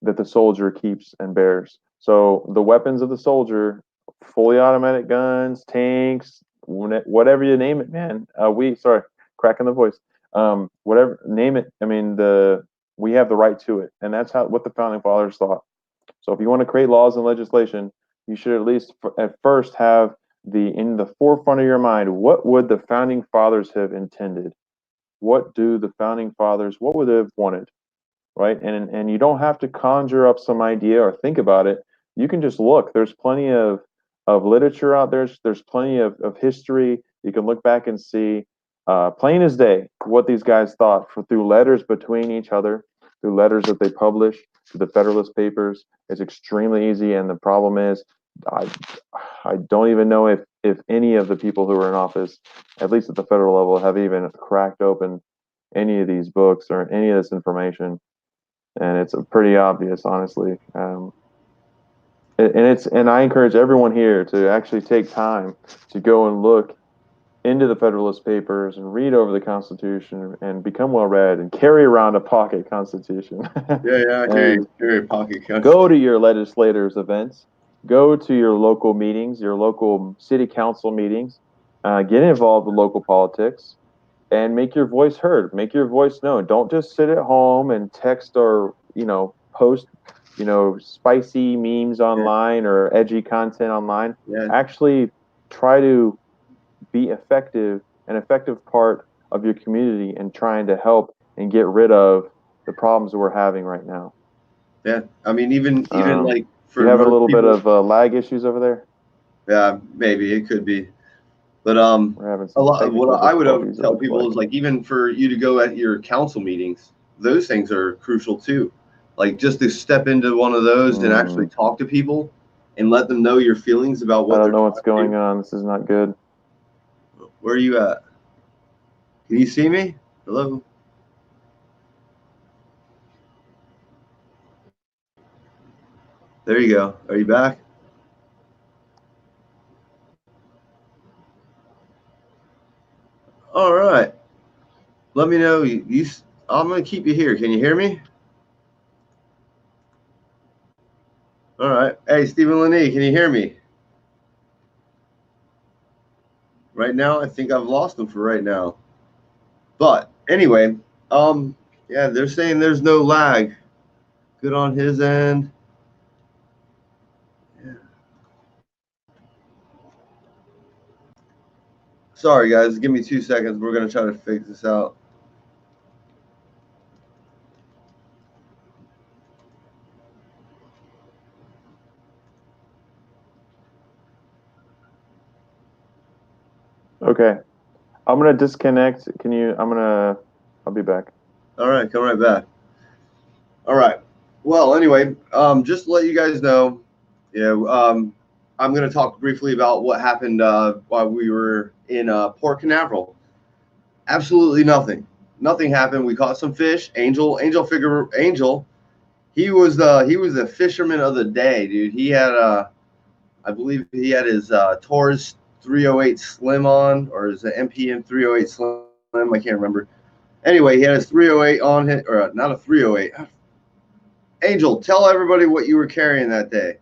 that the soldier keeps and bears. So the weapons of the soldier, fully automatic guns, tanks, whatever you name it, man. Cracking the voice. Whatever, name it. I mean, we have the right to it, and that's what the founding fathers thought. So if you want to create laws and legislation, you should at least at first have in the forefront of your mind, what would the founding fathers have intended? What would they have wanted? Right? And you don't have to conjure up some idea or think about it. You can just look. There's plenty of literature out there. There's plenty of history. You can look back and see, plain as day, what these guys thought through letters between each other, through letters that they publish, through the Federalist Papers. It's extremely easy. And the problem is, I I don't even know if any of the people who are in office, at least at the federal level, have even cracked open any of these books or any of this information, and it's pretty obvious, honestly. And I encourage everyone here to actually take time to go and look into the Federalist Papers and read over the Constitution and become well read and carry around a pocket Constitution. Yeah, yeah, I hear you. And Hear your pocket coach. go to your legislators' events, go to your local meetings, your local city council meetings, get involved with local politics, and make your voice heard, make your voice known. Don't just sit at home and text or post spicy memes Yeah, online or edgy content online. yeah, Actually try to be an effective part of your community and trying to help and get rid of the problems that we're having right now. yeah. I mean, even um, like you for having a most little bit people, of lag issues over there? yeah, maybe it could be. But We're having a some lot of what technical I would difficulties, it tell looks people like. is, like, even for you to go at your council meetings, those things are crucial too. Like, just to step into one of those and actually mm, talk to people and let them know your feelings about I what don't they're know what's trying to going do. on. This is not good. Where are you at? Can you see me? Hello? There you go. Are you back? All right. Let me know. I'm gonna keep you here. Can you hear me? All right. Hey, Stephen Laney, can you hear me? Right now, I think I've lost him for right now. But anyway, yeah, they're saying there's no lag. Good on his end. Yeah. Sorry, guys. Give me 2 seconds. We're gonna try to figure this out. Okay. I'm gonna disconnect. I'll be back. All right, come right back. All right. Well, anyway, just to let you guys know, I'm going to talk briefly about what happened while we were in Port Canaveral. Absolutely nothing. Nothing happened. We caught some fish. Angel. He was the fisherman of the day, dude. He had I believe he had his Taurus 308 Slim on, or his MPM 308 Slim. I can't remember. Anyway, he had his 308 on it, or not a 308. Angel, tell everybody what you were carrying that day.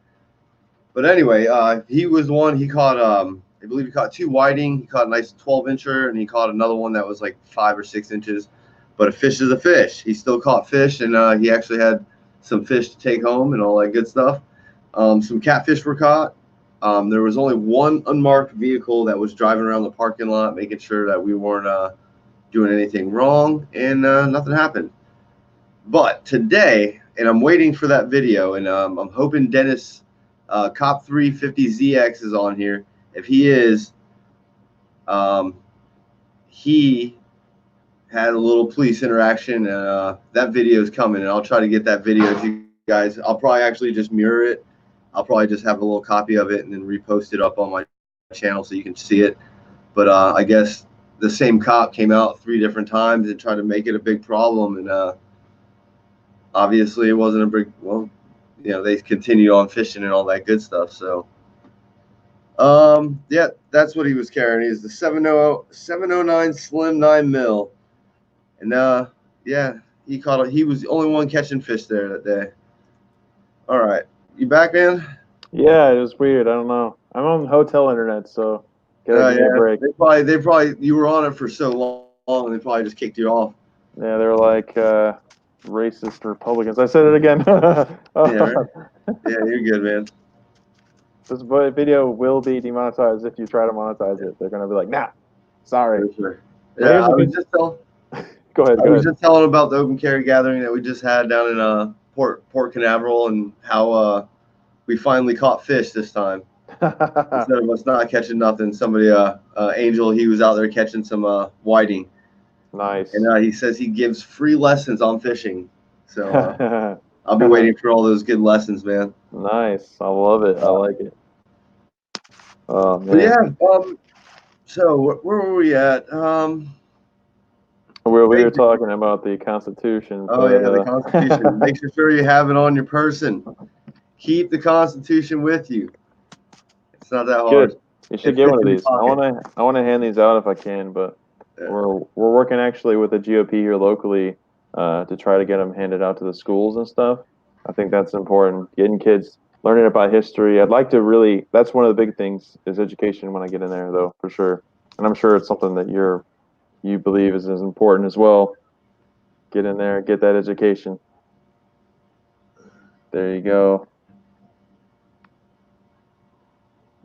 But anyway, he was the one. He caught, I believe he caught two whiting. He caught a nice 12-incher, and he caught another one that was like 5 or 6 inches. But a fish is a fish. He still caught fish, and he actually had some fish to take home and all that good stuff. Some catfish were caught. There was only one unmarked vehicle that was driving around the parking lot, making sure that we weren't doing anything wrong, and nothing happened. But today, and I'm waiting for that video, and I'm hoping Dennis Cop 350ZX is on here. If he is, he had a little police interaction, and that video is coming, and I'll try to get that video to you guys. I'll probably actually just mirror it. I'll probably just have a little copy of it and then repost it up on my channel so you can see it. But I guess the same cop came out 3 different times and tried to make it a big problem, and obviously it wasn't a big, well, they continued on fishing and all that good stuff. So yeah, that's what he was carrying. He's the 709 Slim 9 mil, and yeah, he was the only one catching fish there that day. All right, you back, man? Yeah, it was weird. I don't know. I'm on hotel internet, so gotta give me a Yeah, break. they probably you were on it for so long, they probably just kicked you off. Yeah, they're like racist Republicans. I said it again. Yeah, right? Yeah, you're good, man. This video will be demonetized if you try to monetize it. They're gonna be like, nah, sorry. For sure. But Yeah, here's a good. Go ahead. I Go was ahead. just telling about the open carry gathering that we just had down in Port Canaveral, and how we finally caught fish this time. Instead of us not catching nothing, somebody Angel, he was out there catching some whiting, Nice. and he says he gives free lessons on fishing. So I'll be waiting for all those good lessons, man. Nice. I love it. I like it. Oh But man. yeah, so where were we at? We were Make talking about the Constitution, Oh but yeah, the Constitution. Make sure you have it on your person. Keep the Constitution with you. It's not that hard. good. You should It get fits one of in your these. pocket. I wanna hand these out if I can, but Yeah. we're working actually with the GOP here locally to try to get them handed out to the schools and stuff. I think that's important. Getting kids learning about history. I'd like to really. That's one of the big things is education when I get in there, though, for sure. And I'm sure it's something that you believe is as important as well. Get in there, get that education. There you go.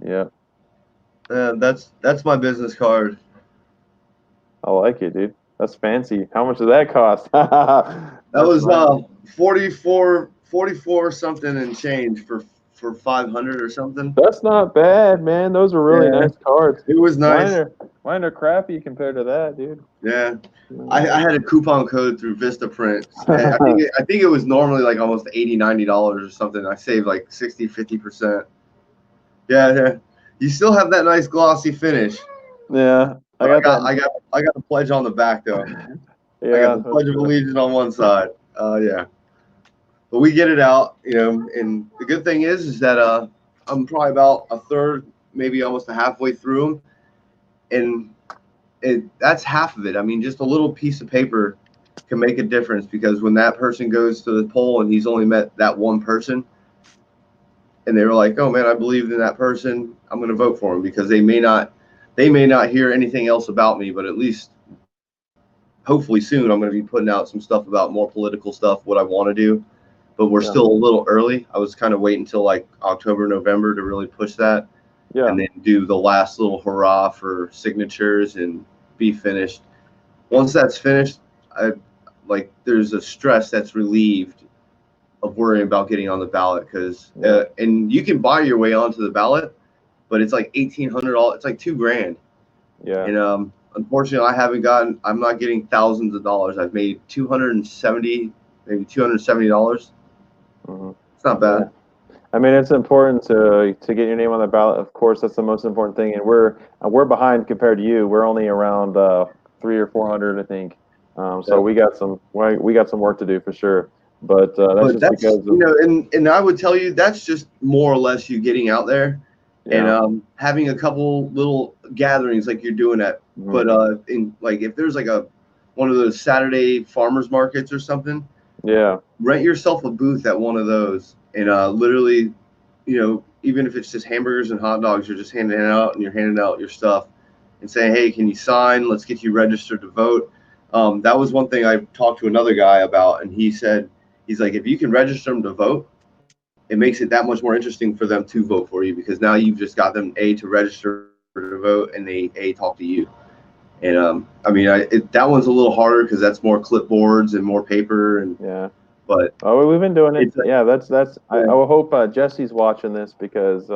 Yeah, That's my business card. I like it, dude. That's fancy. How much does that cost? That That's was nice. 44 something and change for 500 or something. That's not bad, man. Those are really Yeah, nice cards. it was Mine nice. are mine are crappy compared to that, dude. Yeah, I had a coupon code through Vistaprint. I think it was normally like almost $80-$90 or something. I saved like 60-50%. Yeah, yeah. You still have that nice glossy finish. Yeah, I But got that. I got the pledge on the back though. I got Yeah, the that's Pledge of good. Allegiance on one side. Yeah. but we get it out, and the good thing is that I'm probably about a third, maybe almost a halfway through them, and that's half of it. I mean, just a little piece of paper can make a difference, because when that person goes to the poll and he's only met that one person, and they were like, "Oh man, I believed in that person. I'm going to vote for him," because they may not hear anything else about me, but at least hopefully soon I'm going to be putting out some stuff about more political stuff, what I want to do. But we're Yeah. still a little early. I was kind of waiting until like October, November to really push that, Yeah. and then do the last little hurrah for signatures and be finished. Once that's finished, I like there's a stress that's relieved of worrying about getting on the ballot, because Yeah. and you can buy your way onto the ballot, but it's like $1,800. It's like $2,000, Yeah. and unfortunately, I'm not getting thousands of dollars. I've made 270, maybe $270. Hmm. It's not Yeah. bad. I mean, it's important to get your name on the ballot. Of course, that's the most important thing, and we're behind compared to you. We're only around 300 or 400, I think. So Yeah. we got some work to do for sure. But that's But just that's, because of and I would tell you that's just more or less you getting out there and yeah. having a couple little gatherings like you're doing at. Hmm. But in like if there's like a one of those Saturday farmers markets or something, Yeah. rent yourself a booth at one of those, and literally, even if it's just hamburgers and hot dogs, you're just handing it out and you're handing out your stuff and saying, "Hey, can you sign? Let's get you registered to vote." That was one thing I talked to another guy about, and he said, he's like, if you can register them to vote, it makes it that much more interesting for them to vote for you, because now you've just got them to register to vote, and they talk to you. And I mean, that one's a little harder because that's more clipboards and more paper, and Yeah. but Oh, we've been doing it. it's like, Yeah, that's. I yeah, will hope Jesse's watching this because,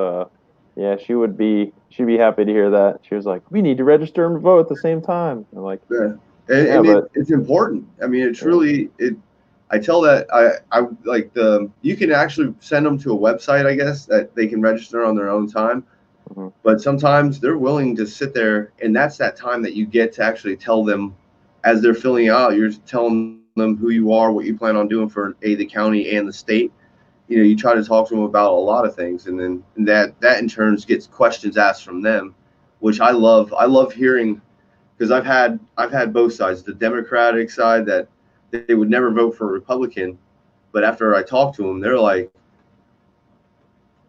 yeah, she'd be happy to hear that. She was like, "We need to register and vote at the same time." I'm like, yeah. "Yeah, And but it's important. I mean, it's yeah, really it. I tell that I like you can actually send them to a website, I guess, that they can register on their own time. mhm, But sometimes they're willing to sit there, and that's that time that you get to actually tell them, as they're filling out, you're telling them who you are, what you plan on doing for the county and the state. You try to talk to them about a lot of things, and then that in turn gets questions asked from them, which I love hearing, because I've had both sides, the Democratic side that they would never vote for a Republican, but after I talk to them, they're like,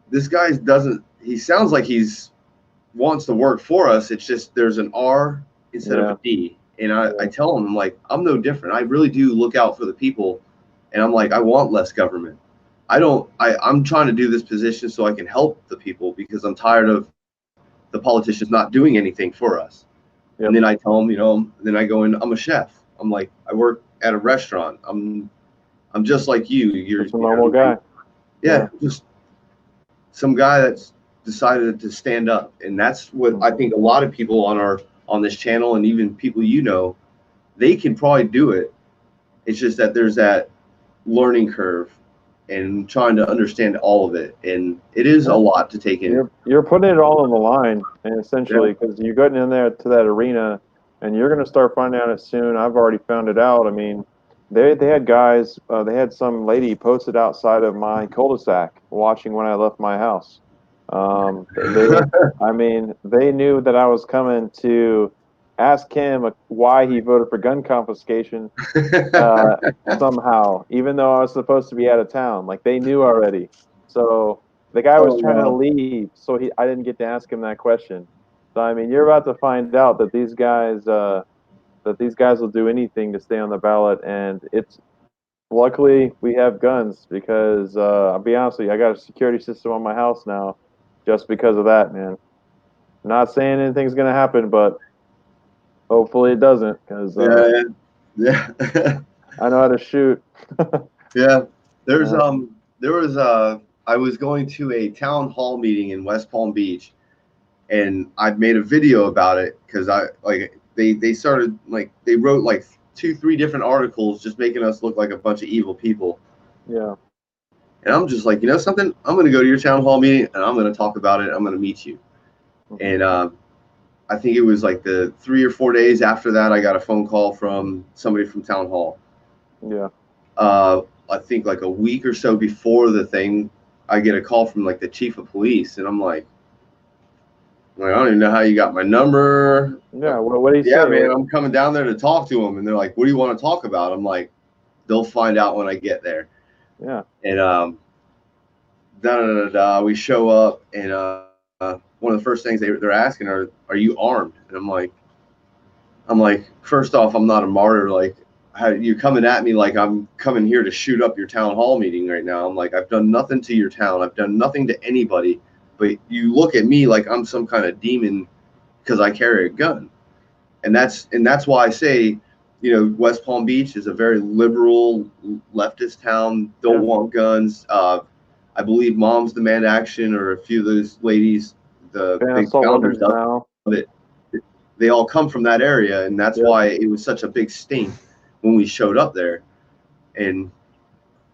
this guy doesn't. He sounds like he's wants to work for us. It's just there's an R instead of a yeah, D. And I yeah, tell them, I'm like, I'm no different. I really do look out for the people. And I'm like, I want less government. I'm trying to do this position so I can help the people, because I'm tired of the politicians not doing anything for us. And then I yep, tell them, then I go in, I'm a chef. I'm like, I work at a restaurant. I'm just like you. just a normal guy. Yeah, Yeah, just some guy that's decided to stand up, and that's what I mhm, think a lot of people on this channel, and even people they can probably do it. It's just that there's that learning curve and trying to understand all of it, and it is a yeah. lot to take in. You're putting it all on the line, and Yeah. essentially because you're getting in there to that arena, and you're going to start finding out it soon. I've already found it out. I mean, they had guys, they had some lady posted outside of my cul-de-sac watching when I left my house. I mean, they knew that I was coming to ask him why he voted for gun confiscation uh, somehow, even though I was supposed to be out of town. Like they knew already. So the guy was Oh trying to wow. leave, so I didn't get to ask him that question. So I mean, you're about to find out that these guys will do anything to stay on the ballot, and it's luckily we have guns because I'll be honest with you, I got a security system on my house now, just because of that, man. Not saying anything's gonna happen, but hopefully it doesn't, because Yeah, yeah. I know how to shoot. Yeah. There's Yeah, there was I was going to a town hall meeting in West Palm Beach, and I made a video about it, because I like they started, like, they wrote like 2 3 different articles just making us look like a bunch of evil people. yeah, And I'm just like, something, I'm going to go to your town hall meeting and I'm going to talk about it. I'm going to meet you. And hmm, I think it was like the 3 or 4 days after that, I got a phone call from somebody from town hall. yeah, Uh, I think like a week or so before the thing, I get a call from like the chief of police, and I'm like, I don't even know how you got my number. Yeah. What do you Yeah, say? man, I'm coming down there to talk to them, and they're like, "What do you want to talk about?" I'm like, "They'll find out when I get there." Yeah. And da da da da. We show up, and one of the first things they're asking are you armed? And I'm like, first off, I'm not a martyr. Like, how you coming at me like I'm coming here to shoot up your town hall meeting right now? I'm like, I've done nothing to your town. I've done nothing to anybody. But you look at me like I'm some kind of demon because I carry a gun. And that's why I say, West Palm Beach is a very liberal leftist town. Don't Yeah. want guns. I believe Moms Demand Action, or a few of those ladies, the Fan big assault founders weapons of now. it, they all come from that area, and that's Yeah. why it was such a big stink when we showed up there. And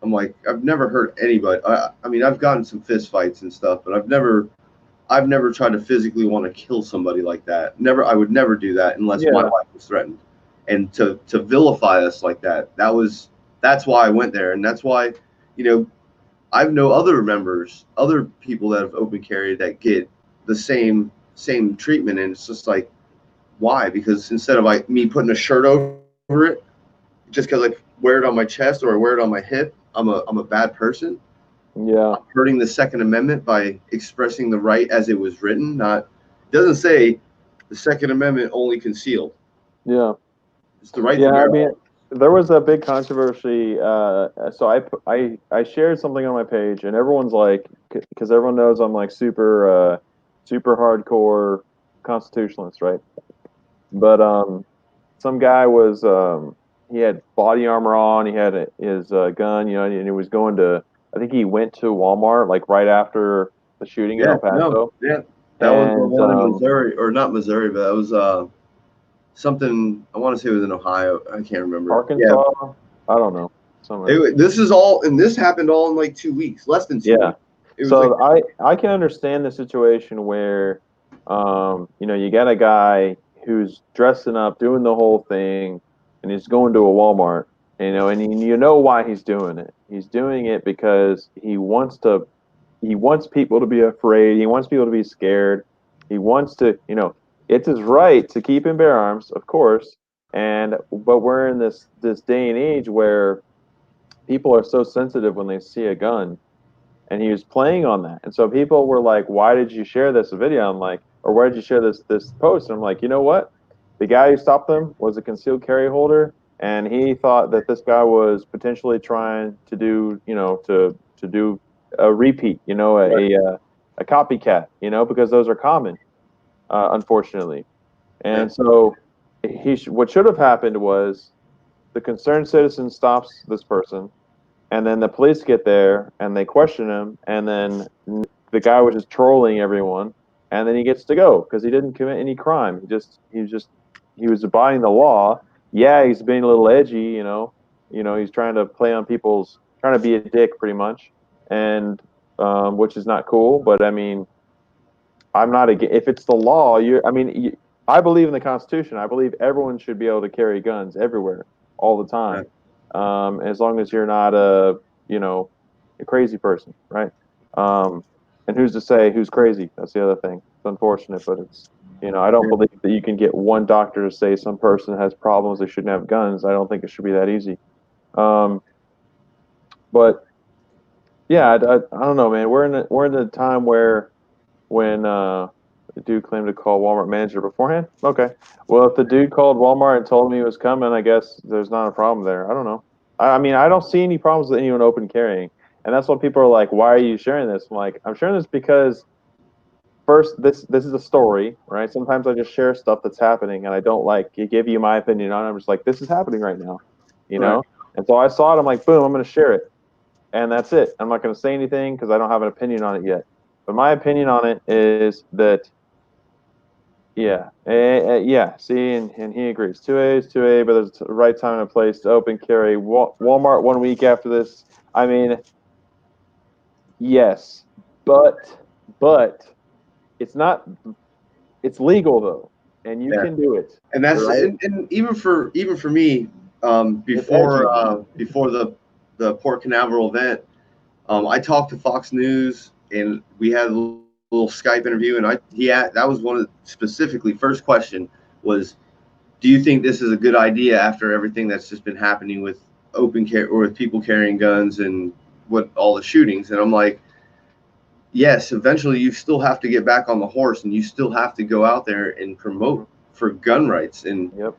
I'm like, I've never hurt anybody. I mean, I've gotten some fist fights and stuff, but I've never tried to physically want to kill somebody like that. Never, I would never do that unless my Yeah. life was threatened. And to vilify us like that, that's why I went there, and that's why, you know, I've know other people that have open carry that get the same treatment, and it's just like, why? Because instead of like me putting a shirt over it, just because I wear it on my chest or I wear it on my hip, I'm a bad person. Yeah. Hurting the Second Amendment by expressing the right as it was written. Not, it doesn't say the Second Amendment only concealed. Yeah. It's the right to Yeah. I bear mean, arms. there was a big controversy. So I shared something on my page, and everyone's like, because everyone knows I'm like super hardcore constitutionalist, right? But some guy was he had body armor on, he had his gun, and he was going to. I think he went to Walmart like right after the shooting in Yeah, El no, Paso, yeah, that was the and one in Missouri, or not Missouri, but that was something. I want to say it was in Ohio. I can't remember. Yeah, Arkansas. I don't know, somewhere. this is all, and this happened all in like 2 weeks, less than two Yeah. weeks. It was like, So I can understand the situation where, you got a guy who's dressing up, doing the whole thing, and he's going to a Walmart, and you know why he's doing it. He's doing it because he wants people to be afraid. He wants people to be scared. He wants to, it's his right to keep and bear arms, of course. But we're in this day and age where people are so sensitive when they see a gun, and he was playing on that. And so people were like, "Why did you share this video?" I'm like, "Or why did you share this post?" And I'm like, you know what? The guy who stopped them was a concealed carry holder, and he thought that this guy was potentially trying to do, to do a repeat, right, a copycat, because those are common, unfortunately. yeah, And so what should have happened was the concerned citizen stops this person, and then the police get there and they question him, and then the guy was just trolling everyone, and then he gets to go because he didn't commit any crime. He was abiding the law. Yeah, he's being a little edgy, he's trying to play on people's, trying to be a dick pretty much, and which is not cool. But I mean, I'm not if it's the law. I believe in the Constitution. I believe everyone should be able to carry guns everywhere, all the time, right, as long as you're not a crazy person, right? Um, and who's to say who's crazy? That's the other thing. It's unfortunate, but I don't yeah, believe that you can get one doctor to say some person has problems, they shouldn't have guns. I don't think it should be that easy. Um, but yeah, I don't know, man. We're in a time where when the dude claimed to call Walmart manager beforehand. Okay, well, if the dude called Walmart and told me he was coming, I guess there's not a problem there. I don't know. I mean, I don't see any problems with anyone open carrying, and that's what people are like. Why are you sharing this? I'm like, I'm sharing this because first, this is a story, right? Sometimes I just share stuff that's happening, and I don't like give you my opinion on it. I'm just like, this is happening right now, you right, know. And so I saw it. I'm like, boom, I'm going to share it, and that's it. I'm not going to say anything because I don't have an opinion on it yet. But my opinion on it is that yeah, yeah. See, and he agrees. 2A is 2A, but there's a right time and a place to open carry. Walmart 1 week after this. I mean, yes, but it's not. It's legal though, and you yeah. can do it. And that's Right? and even for me, It's edgy. before the the Port Canaveral event, I talked to Fox News, and we had a little Skype interview, and that was one of the, specifically first question was, do you think this is a good idea after everything that's just been happening with open carry or with people carrying guns and what all the shootings? And I'm like, yes, eventually you still have to get back on the horse and you still have to go out there and Mm-hmm. promote for gun rights. And Yep.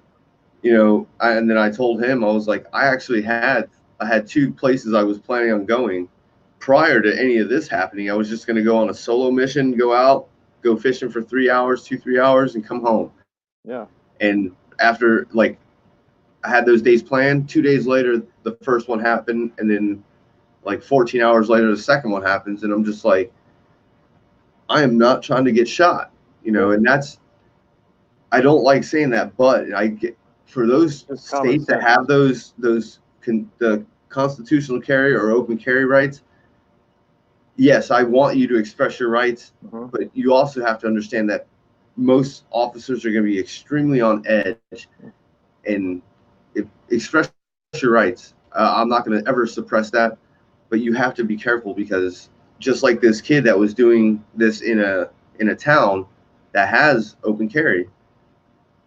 and then I told him, I was like, I had two places I was planning on going prior to any of this happening. I was just going to go on a solo mission, go out, go fishing for 3 hours, 2 3 hours, and come home. Yeah. And after, like, I had those days planned. 2 days later, the first one happened, and then like 14 hours later, the second one happens, and I'm just like, I am not trying to get shot, Yep. and that's, I don't like saying that, but I get, for those Just common states that sense. have the constitutional carry or open carry rights. Yes, I want you to express your rights, Mm-hmm. but you also have to understand that most officers are going to be extremely on edge, and express your rights. I'm not going to ever suppress that, but you have to be careful because just like this kid that was doing this in a town that has open carry,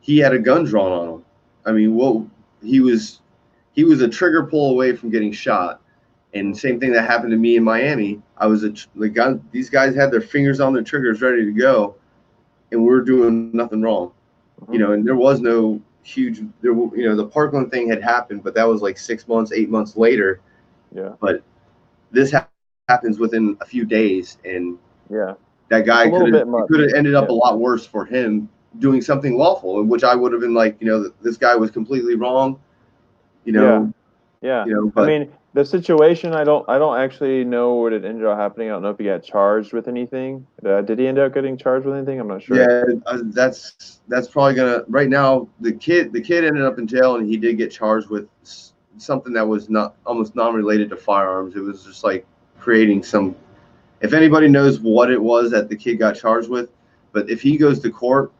he had a gun drawn on him. I mean, he was he was a trigger pull away from getting shot. And Mm-hmm. same thing that happened to me in Miami. I was the gun. These guys had their fingers on their triggers, ready to go, and we were doing nothing wrong. Mm-hmm. And there was no huge. The Parkland thing had happened, but that was like 6 months, 8 months later. Yeah. But this happens within a few days, and Yeah. that guy It's a could have little bit it could much. have ended up a Yeah. lot worse for him doing something lawful, in which I would have been like, this guy was completely wrong, you Yeah. know, Yeah. I but mean, the situation, I don't actually know what it ended up happening. I don't know if he got charged with anything. Did he end up getting charged with anything? I'm not sure. yeah, that's probably gonna right now. The kid ended up in jail, and he did get charged with something that was not almost non-related to firearms. It was just like creating some. If anybody knows what it was that the kid got charged with, but if he goes to court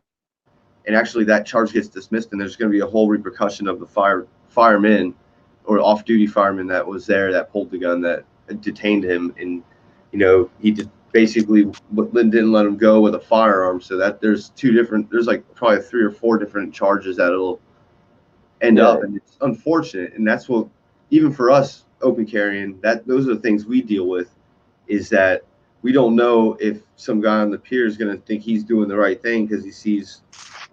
and actually that charge gets dismissed, and there's going to be a whole repercussion of the fireman or off-duty fireman that was there that pulled the gun that detained him, and he did basically didn't let him go with a firearm. So that there's like probably 3 or 4 different charges that it'll end Yeah. up, and it's unfortunate. And that's what, even for us open carrying, that those are the things we deal with, is that we don't know if some guy on the pier is going to think he's doing the right thing because he sees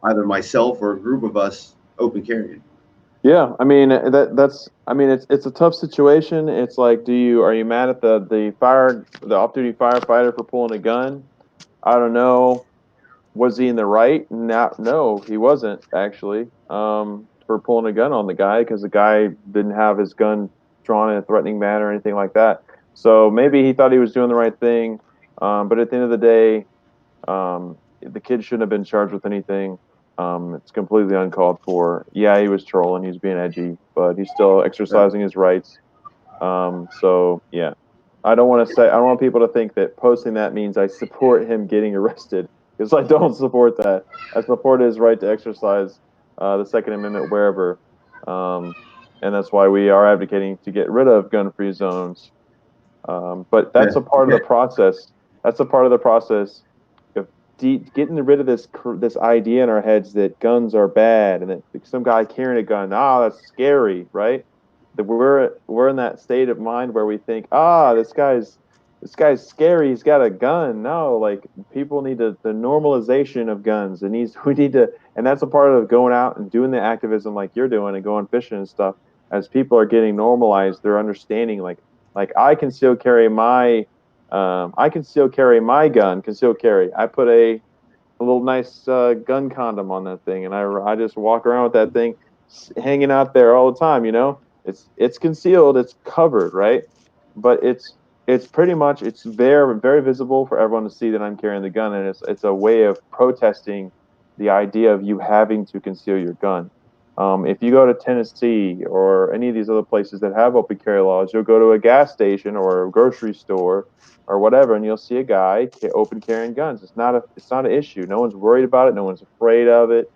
either myself or a group of us open carrying. Yeah, I mean that's I mean it's a tough situation. It's like, are you mad at the off duty firefighter for pulling a gun? I don't know. Was he in the right? No, he wasn't actually. For pulling a gun on the guy, because the guy didn't have his gun drawn in a threatening manner or anything like that. So maybe he thought he was doing the right thing. But at the end of the day, the kid shouldn't have been charged with anything. It's completely uncalled for. Yeah, he was trolling. He's being edgy, but he's still Yeah. exercising his rights. So yeah, I don't want people to think that posting that means I support him getting arrested, because I don't support that. I support his right to exercise the Second Amendment wherever, um, and that's why we are advocating to get rid of gun-free zones. But that's Yeah. a part of the process. That's a part of the process of getting rid of this idea in our heads that guns are bad and that some guy carrying a gun, that's scary, right? That we're in that state of mind where we think, this guy's scary. He's got a gun. No, like, people need the normalization of guns. We need to, and that's a part of going out and doing the activism like you're doing and going fishing and stuff. As people are getting normalized, they're understanding, like I can still carry my gun, can still carry. I put a little nice gun condom on that thing, and I just walk around with that thing hanging out there all the time. It's concealed, it's covered, right? But it's pretty much, it's there, very visible for everyone to see that I'm carrying the gun, and it's a way of protesting the idea of you having to conceal your gun. If you go to Tennessee or any of these other places that have open carry laws, you'll go to a gas station or a grocery store or whatever, and you'll see a guy open carrying guns. It's not an issue. No one's worried about it. No one's afraid of it.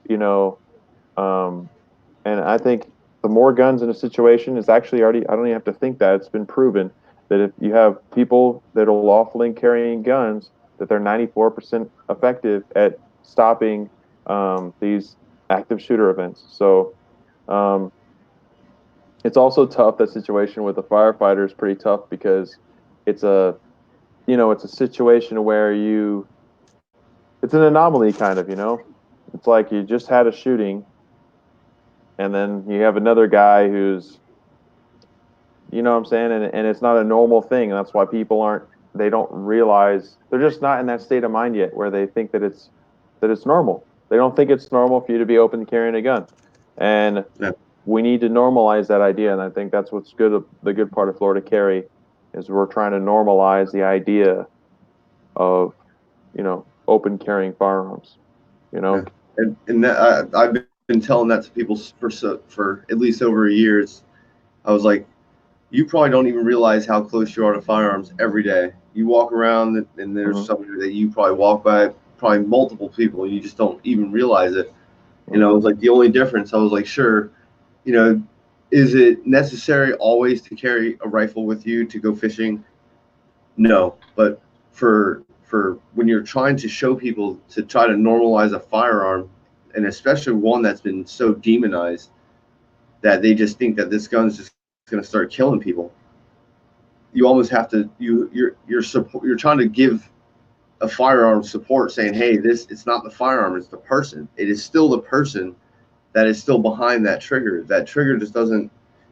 You know, um, and I think the more guns in a situation is actually already, I don't even have to think that, it's been proven that if you have people that are lawfully carrying guns, that they're 94% effective at stopping these active shooter events. So um, it's also tough. That situation with the firefighter is pretty tough because it's a, it's a situation where it's an anomaly kind of, it's like you just had a shooting and then you have another guy who's, what I'm saying? And it's not a normal thing. And that's why people they don't realize, they're just not in that state of mind yet where they think that it's normal. They don't think it's normal for you to be open carrying a gun. And Yeah. we need to normalize that idea. And I think that's what's good. The good part of Florida Carry is we're trying to normalize the idea of, open carrying firearms, you Yeah. know? And I've been telling that to people for at least over a year. I was like, you probably don't even realize how close you are to firearms every day. You walk around and there's Hmm. somebody that you probably walk by, probably multiple people, and you just don't even realize it. And I Hmm. was like, the only difference, I was like, sure, you know, is it necessary always to carry a rifle with you to go fishing? No, but for when you're trying to show people to try to normalize a firearm, and especially one that's been so demonized that they just think that this gun's just going to start killing people, you almost have to you're trying to give a firearm support, saying, hey, this it's not the firearm, it's the person. It is still the person that is still behind that trigger. That trigger just doesn't,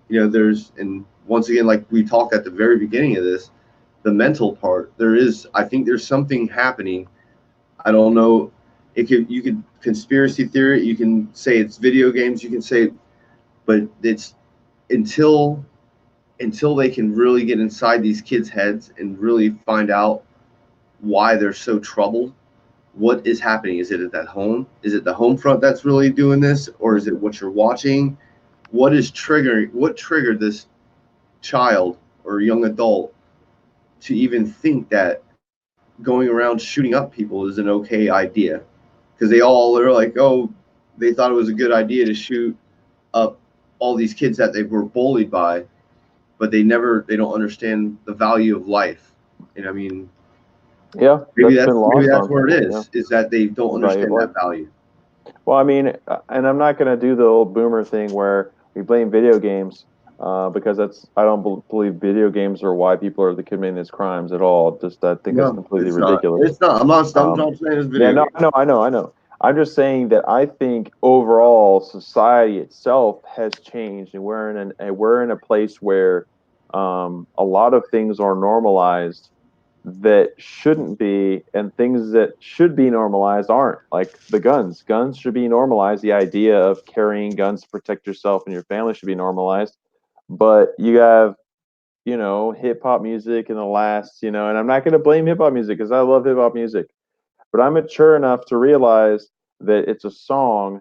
there's, and once again, like we talked at the very beginning of this, the mental part. I think there's something happening. I don't know. You could conspiracy theory. You can say it's video games. You can say, but it's until they can really get inside these kids' heads and really find out why they're so troubled. What is happening? Is it at that home? Is it the home front that's really doing this, or is it what you're watching? What triggered this child or young adult to even think that going around shooting up people is an okay idea? Because they're like, oh, they thought it was a good idea to shoot up all these kids that they were bullied by, but they don't understand the value of life. And I mean, Yeah, that's been maybe lost that's on where it people. Yeah, is that they don't the value of understand life. that value. Well, I mean, and I'm not going to do the old boomer thing where we blame video games because I don't believe video games are why people are committing these crimes at all. Just I think that's No, completely it's not. ridiculous. It's not. I'm Um, not saying it's yeah, video no, game. I know. I'm just saying that I think overall society itself has changed, and we're in a place where a lot of things are normalized that shouldn't be, and things that should be normalized aren't. Like the guns. Guns should be normalized. The idea of carrying guns to protect yourself and your family should be normalized. But you have, hip hop music in the last, and I'm not going to blame hip hop music because I love hip hop music, but I'm mature enough to realize that it's a song,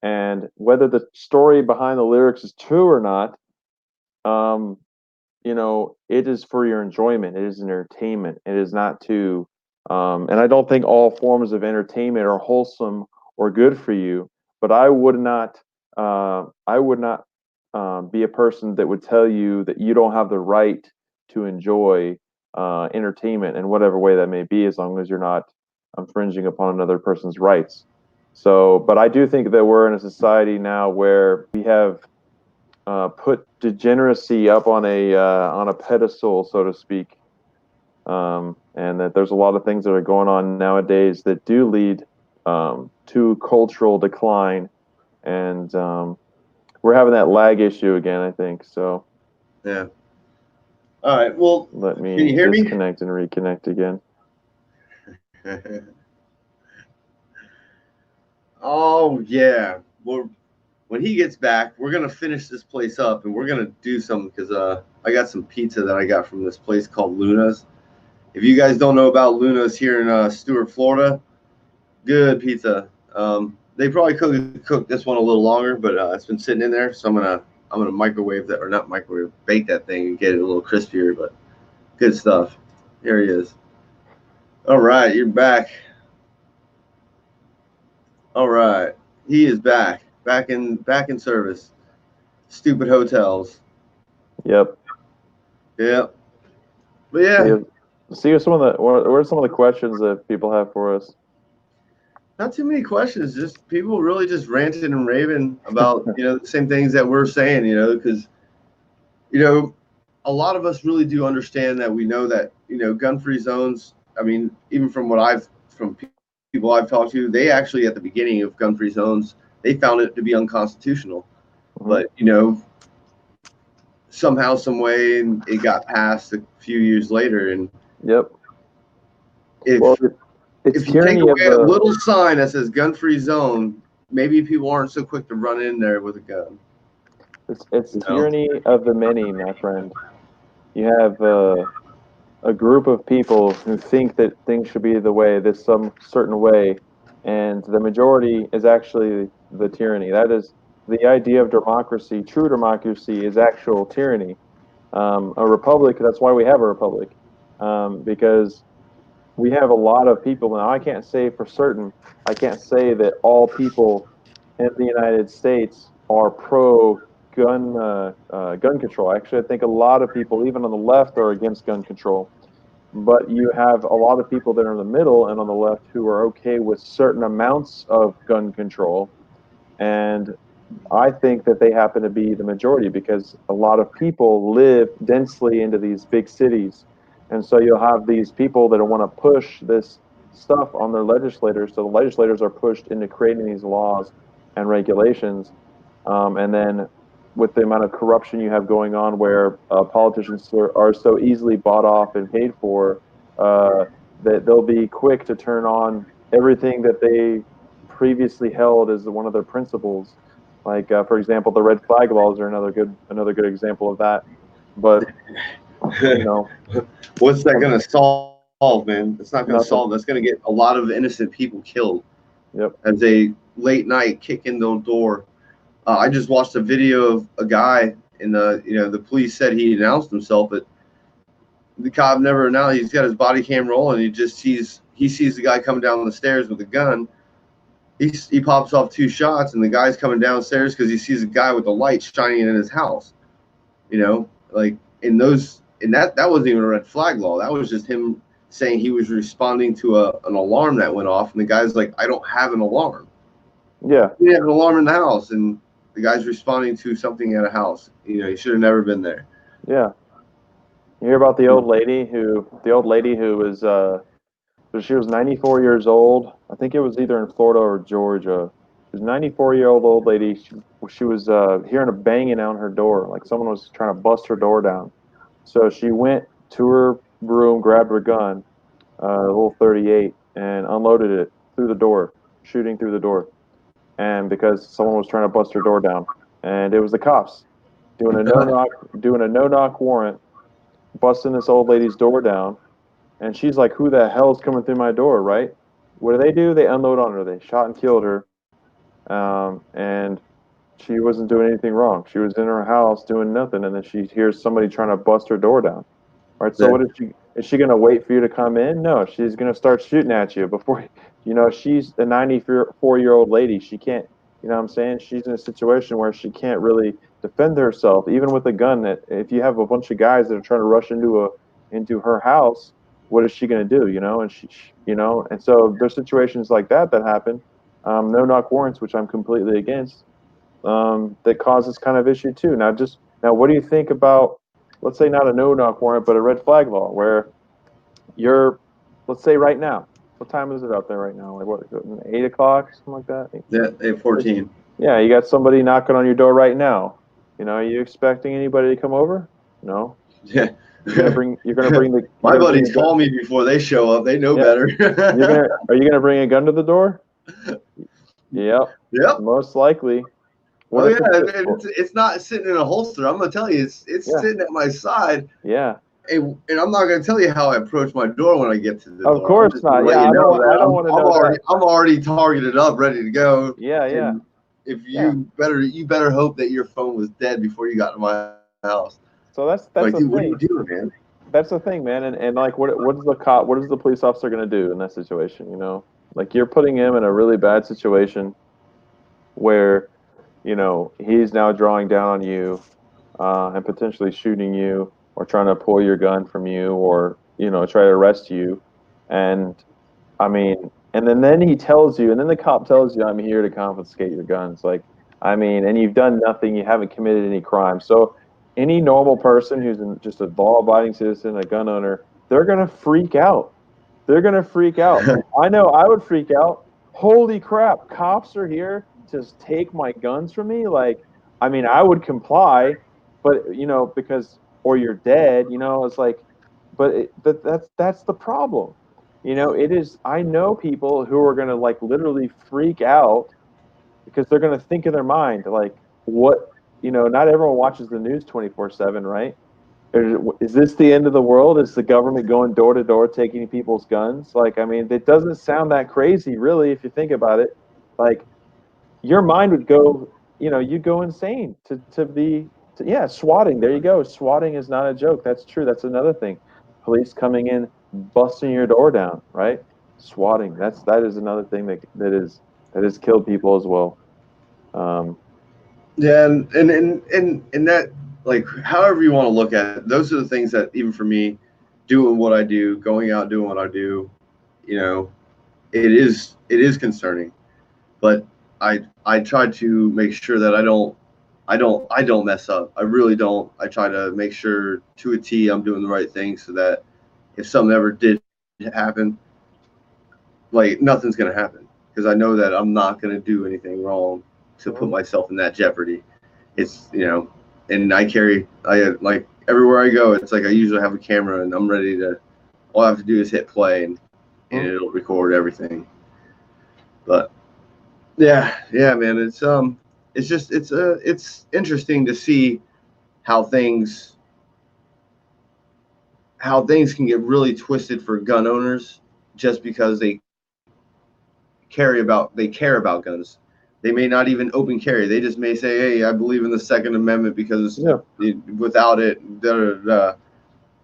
and whether the story behind the lyrics is true or not, um, it is for your enjoyment. It is an entertainment. It is not to, and I don't think all forms of entertainment are wholesome or good for you. But I would not be a person that would tell you that you don't have the right to enjoy entertainment in whatever way that may be, as long as you're not infringing upon another person's rights. So, but I do think that we're in a society now where we have put degeneracy up on a pedestal, so to speak, and that there's a lot of things that are going on nowadays that do lead to cultural decline, and we're having that lag issue again, I think. So Yeah. All right. Well, let can you me hear me? disconnect and reconnect again. Oh yeah. Well, when he gets back, we're gonna finish this place up, and we're gonna do something because I got some pizza that I got from this place called Luna's. If you guys don't know about Luna's here in Stuart, Florida, good pizza. They probably cook this one a little longer, but it's been sitting in there, so I'm gonna microwave that, or not microwave, bake that thing and get it a little crispier. But good stuff. Here he is. All right, you're back. All right, he is back in service. stupid hotels. Yep. Yeah, but See, yeah, see some of the what are some of the questions that people have for us? not too many questions. Just people really just ranting and raving about the same things that we're saying. Because you know a lot of us really do understand that we know that gun-free zones. I mean, even from what I've from people I've talked to, they actually at the beginning of gun-free zones they found it to be unconstitutional. Hmm. But somehow, some way, it got passed a few years later. And Yep. Well, if it's if you take tyranny of away a the little sign that says gun-free zone, maybe people aren't so quick to run in there with a gun. it's You know? tyranny of the many, my friend. You have a group of people who think that things should be the way this some certain way, and the majority is actually the tyranny. That is the idea of democracy. True democracy is actual tyranny. A republic. That's why we have a republic, because we have a lot of people now. I can't say for certain. I can't say that all people in the United States are pro gun control. Actually, I think a lot of people, even on the left, are against gun control. But you have a lot of people that are in the middle and on the left who are okay with certain amounts of gun control. And I think that they happen to be the majority because a lot of people live densely into these big cities. And so you'll have these people that want to push this stuff on their legislators. So the legislators are pushed into creating these laws and regulations. And then with the amount of corruption you have going on, where politicians are so easily bought off and paid for, uh, that they'll be quick to turn on everything that they previously held as one of their principles. Like, for example, the red flag laws are another good example of that. But you know, What's that um, going to solve, man? It's not going to nothing. solve. That's going to get a lot of innocent people killed Yep. as a late night kick in the door. I just watched a video of a guy in the police said he announced himself, but the cop never announced. He's got his body cam rolling. He sees the guy coming down the stairs with a gun. He pops off two shots, and the guy's coming downstairs because he sees a guy with a light shining in his house. Like that wasn't even a red flag law. That was just him saying he was responding to an alarm that went off, and the guy's like, "I don't have an alarm. Yeah. You have an alarm in the house," and the guy's responding to something at a house. He should have never been there. Yeah. You hear about the old lady who was so she was 94 years old. I think it was either in Florida or Georgia. She was 94-year-old old lady. She was hearing a banging on her door, like someone was trying to bust her door down. So she went to her room, grabbed her gun, a little 38, and unloaded it through the door, shooting through the door. And because someone was trying to bust her door down, and it was the cops doing a no knock warrant, busting this old lady's door down. And she's like, "Who the hell's coming through my door?" Right? What do? They unload on her. They shot and killed her. And she wasn't doing anything wrong. She was in her house doing nothing, and then she hears somebody trying to bust her door down. All right. So Yeah. what is she going to wait for you to come in? No, she's going to start shooting at you before she's a 94-year-old lady. She can't, you know what I'm saying? She's in a situation where she can't really defend herself, even with a gun. That if you have a bunch of guys that are trying to rush into her house, what is she going to do? And and so there's situations like that happen. No knock warrants, which I'm completely against, that cause this kind of issue too. Now, what do you think about, let's say, not a no knock warrant, but a red flag law, where you're, let's say, right now, what time is it out there right now? Like what, 8 o'clock, something like that? Yeah. They 14. Yeah, you got somebody knocking on your door right now. Are you expecting anybody to come over? No. Yeah. You're gonna bring you're gonna bring the you're My gonna bring a buddies gun. call me before they show up. They know Yeah. better. Are you gonna bring a gun to the door? Yep. Yep. Most likely. What Oh if yeah, it's and it's not sitting in a holster. I'm gonna tell you, it's yeah, sitting at my side, yeah. and I'm not gonna tell you how I approach my door when I get to the Of door. I'm course just gonna not. let Yeah, you know I that don't want to I'm know already that. I'm already targeted up, ready to go. Yeah, yeah, And if yeah. you better hope that your phone was dead before you got to my house. So that's Like, the dude, what are you thing. doing, man? That's the thing, man. And like, what is the police officer going to do in that situation? Like, you're putting him in a really bad situation where he's now drawing down on you, and potentially shooting you or trying to pull your gun from you or, try to arrest you. And I mean, and then he tells you, and then the cop tells you, I'm here to confiscate your guns. Like, I mean, and you've done nothing, you haven't committed any crime. So any normal person who's just a law-abiding citizen, a gun owner, they're gonna freak out. They're gonna freak out. I know I would freak out. Holy crap, cops are here to take my guns from me. Like, I mean, I would comply, but because or you're dead. It's like, but that's the problem. It is. I know people who are gonna like literally freak out because they're gonna think in their mind like, what? Not everyone watches the news 24/7, right? Is this the end of the world? Is the government going door to door taking people's guns? Like, I mean, it doesn't sound that crazy, really, if you think about it. Like, your mind would go, you go insane yeah, swatting. There you go. Swatting is not a joke. That's true. That's another thing. Police coming in, busting your door down, right? Swatting. That is another thing that has killed people as well. Um, Yeah, and that, like, however you want to look at it, those are the things that, even for me, doing what I do, going out doing what I do, you know, it is concerning. But I try to make sure that I don't mess up. I really don't. I try to make sure to a T I'm doing the right thing, so that if something ever did happen, like, nothing's gonna happen, because I know that I'm not gonna do anything wrong to put myself in that jeopardy. It's, and I like, everywhere I go, it's like I usually have a camera and I'm ready to. All I have to do is hit play, and it'll record everything. But yeah, man, it's just it's interesting to see how things how things can get really twisted for gun owners, just because they care about guns. They may not even open carry. They just may say, "Hey, I believe in the Second Amendment because without it, da, da, da,"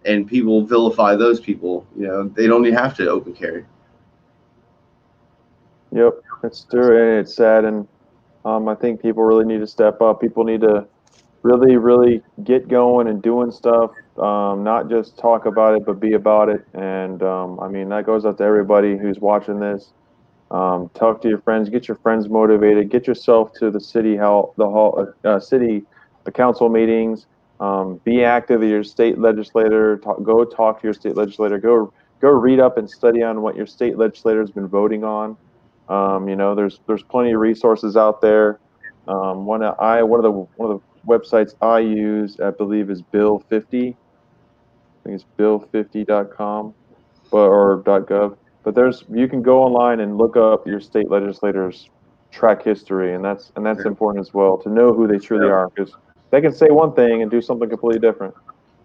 and people vilify those people. They don't even have to open carry. Yep, it's true, and it's sad, and I think people really need to step up. People need to really, really get going and doing stuff. Not just talk about it, but be about it. And I mean, that goes out to everybody who's watching this. Talk to your friends, get your friends motivated, get yourself to the the council meetings. Be active with your state legislator. Go talk to your state legislator. Go read up and study on what your state legislator has been voting on. There's plenty of resources out there. One of the websites I use, I believe, is Bill 50. I think it's bill50.com, or .gov. But you can go online and look up your state legislators' track history, and that's important as well, to know who they truly Yeah. are, because they can say one thing and do something completely different.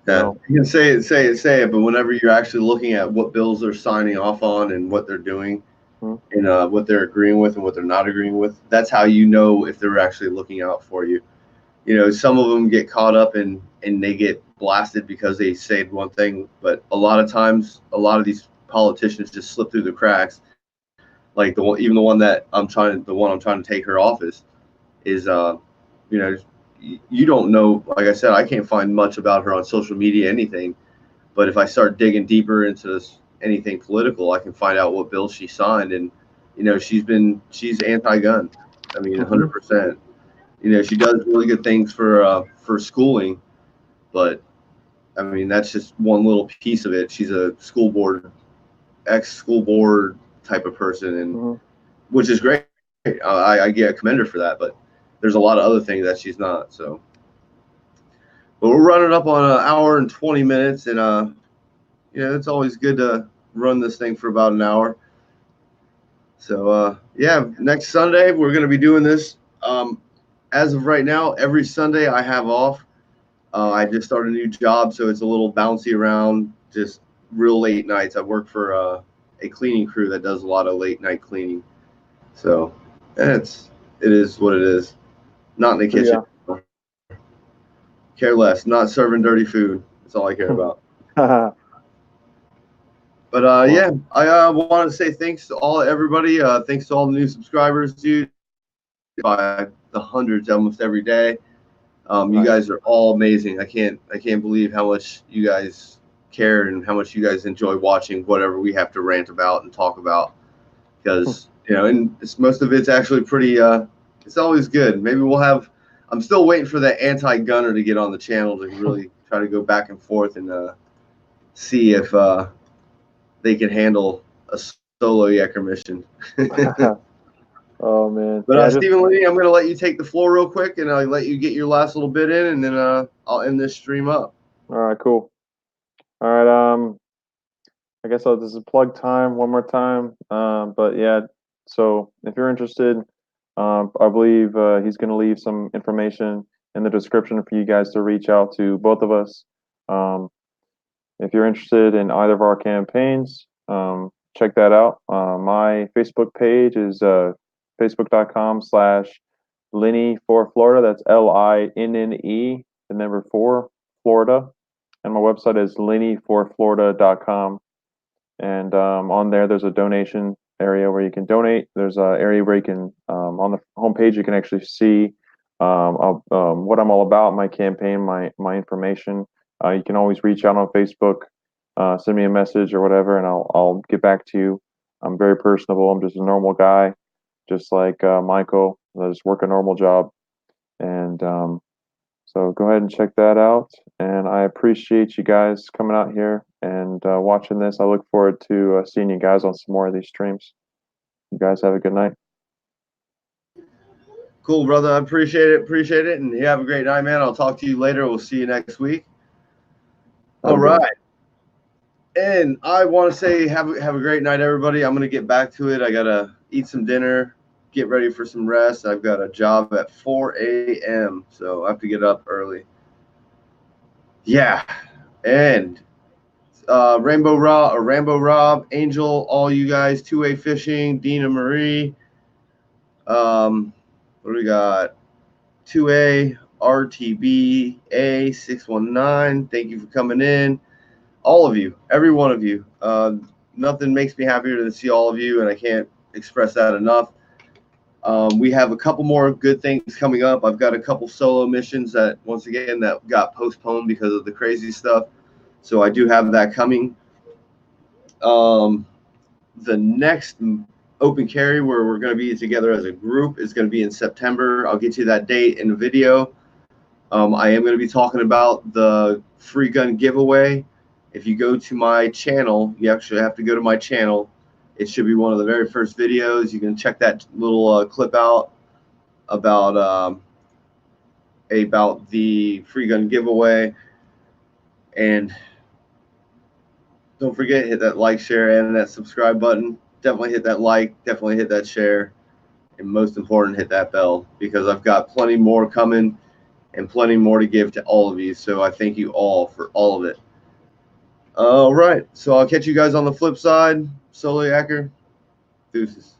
Yeah, you can say it, but whenever you're actually looking at what bills they're signing off on and what they're doing, Hmm. and what they're agreeing with and what they're not agreeing with, that's how you know if they're actually looking out for you. Some of them get caught up and they get blasted because they said one thing, but a lot of times, a lot of these politicians just slip through the cracks. Like, even the one I'm trying to take her office is, you know, you don't know. Like I said, I can't find much about her on social media, anything. But if I start digging deeper into anything political, I can find out what bill she signed, and she's anti-gun. I mean, Hmm. 100%. She does really good things for schooling, but I mean, that's just one little piece of it. She's a ex-school board type of person, and Hmm. which is great. I get a commend her for that, but there's a lot of other things that she's not. So, but we're running up on an hour and 20 minutes, and it's always good to run this thing for about an hour. So, yeah, next Sunday we're going to be doing this. As of right now, every Sunday I have off. I just started a new job, so it's a little bouncy around, just real late nights. I work for a cleaning crew that does a lot of late night cleaning. So, it is what it is. Not in the So kitchen. yeah. Care less. Not serving dirty food. That's all I care about. But Well, yeah, I want to say thanks to everybody. Thanks to all the new subscribers, dude. Bye. the hundreds almost every day. You Nice. guys are all amazing. I can't believe how much you guys care and how much you guys enjoy watching whatever we have to rant about and talk about. Because and most of it's actually pretty. It's always good. Maybe we'll have. I'm still waiting for that anti-gunner to get on the channel to really try to go back and forth and see if they can handle a solo yakker mission. Oh man, But yeah, just Stephen Lee, I'm going to let you take the floor real quick, and I'll let you get your last little bit in, and then I'll end this stream up. all right, cool. All right, I guess I'll just plug time one more time. But yeah, so if you're interested, I believe he's going to leave some information in the description for you guys to reach out to both of us. Um, if you're interested in either of our campaigns, check that out. My Facebook page is facebook.com/Linne for Florida. That's LINNE, the number 4, Florida. And my website is linneforflorida.com. And on there, there's a donation area where you can donate. There's an area where you can, on the homepage, you can actually see what I'm all about, my campaign, my information. You can always reach out on Facebook, send me a message or whatever, and I'll get back to you. I'm very personable. I'm just a normal guy, just like Michael. I just work a normal job, and so go ahead and check that out. And I appreciate you guys coming out here and watching this. I look forward to seeing you guys on some more of these streams. You guys have a good night. Cool, brother. I appreciate it. Appreciate it. And you have a great night, man. I'll talk to you later. We'll see you next week. All right. And I want to say have a great night, everybody. I'm going to get back to it. I got to eat some dinner, get ready for some rest. I've got a job at 4 a.m., so I have to get up early. Yeah. And Rambo Rob, Angel, all you guys, 2A Fishing, Dina Marie. What do we got? 2A, RTB, A619. Thank you for coming in. All of you, every one of you. Nothing makes me happier than to see all of you, and I can't express that enough. We have a couple more good things coming up. I've got a couple solo missions that, once again, that got postponed because of the crazy stuff. So I do have that coming. The next open carry where we're going to be together as a group is going to be in September. I'll get you that date in a video. I am going to be talking about the free gun giveaway. If you go to my channel, you actually have to go to my channel. It should be one of the very first videos. You can check that little clip out about the free gun giveaway. And don't forget, hit that like, share, and that subscribe button. Definitely hit that like, definitely hit that share, and most important, hit that bell, because I've got plenty more coming and plenty more to give to all of you. So I thank you all for all of it. All right. So I'll catch you guys on the flip side. Solo Yakker. Deuces.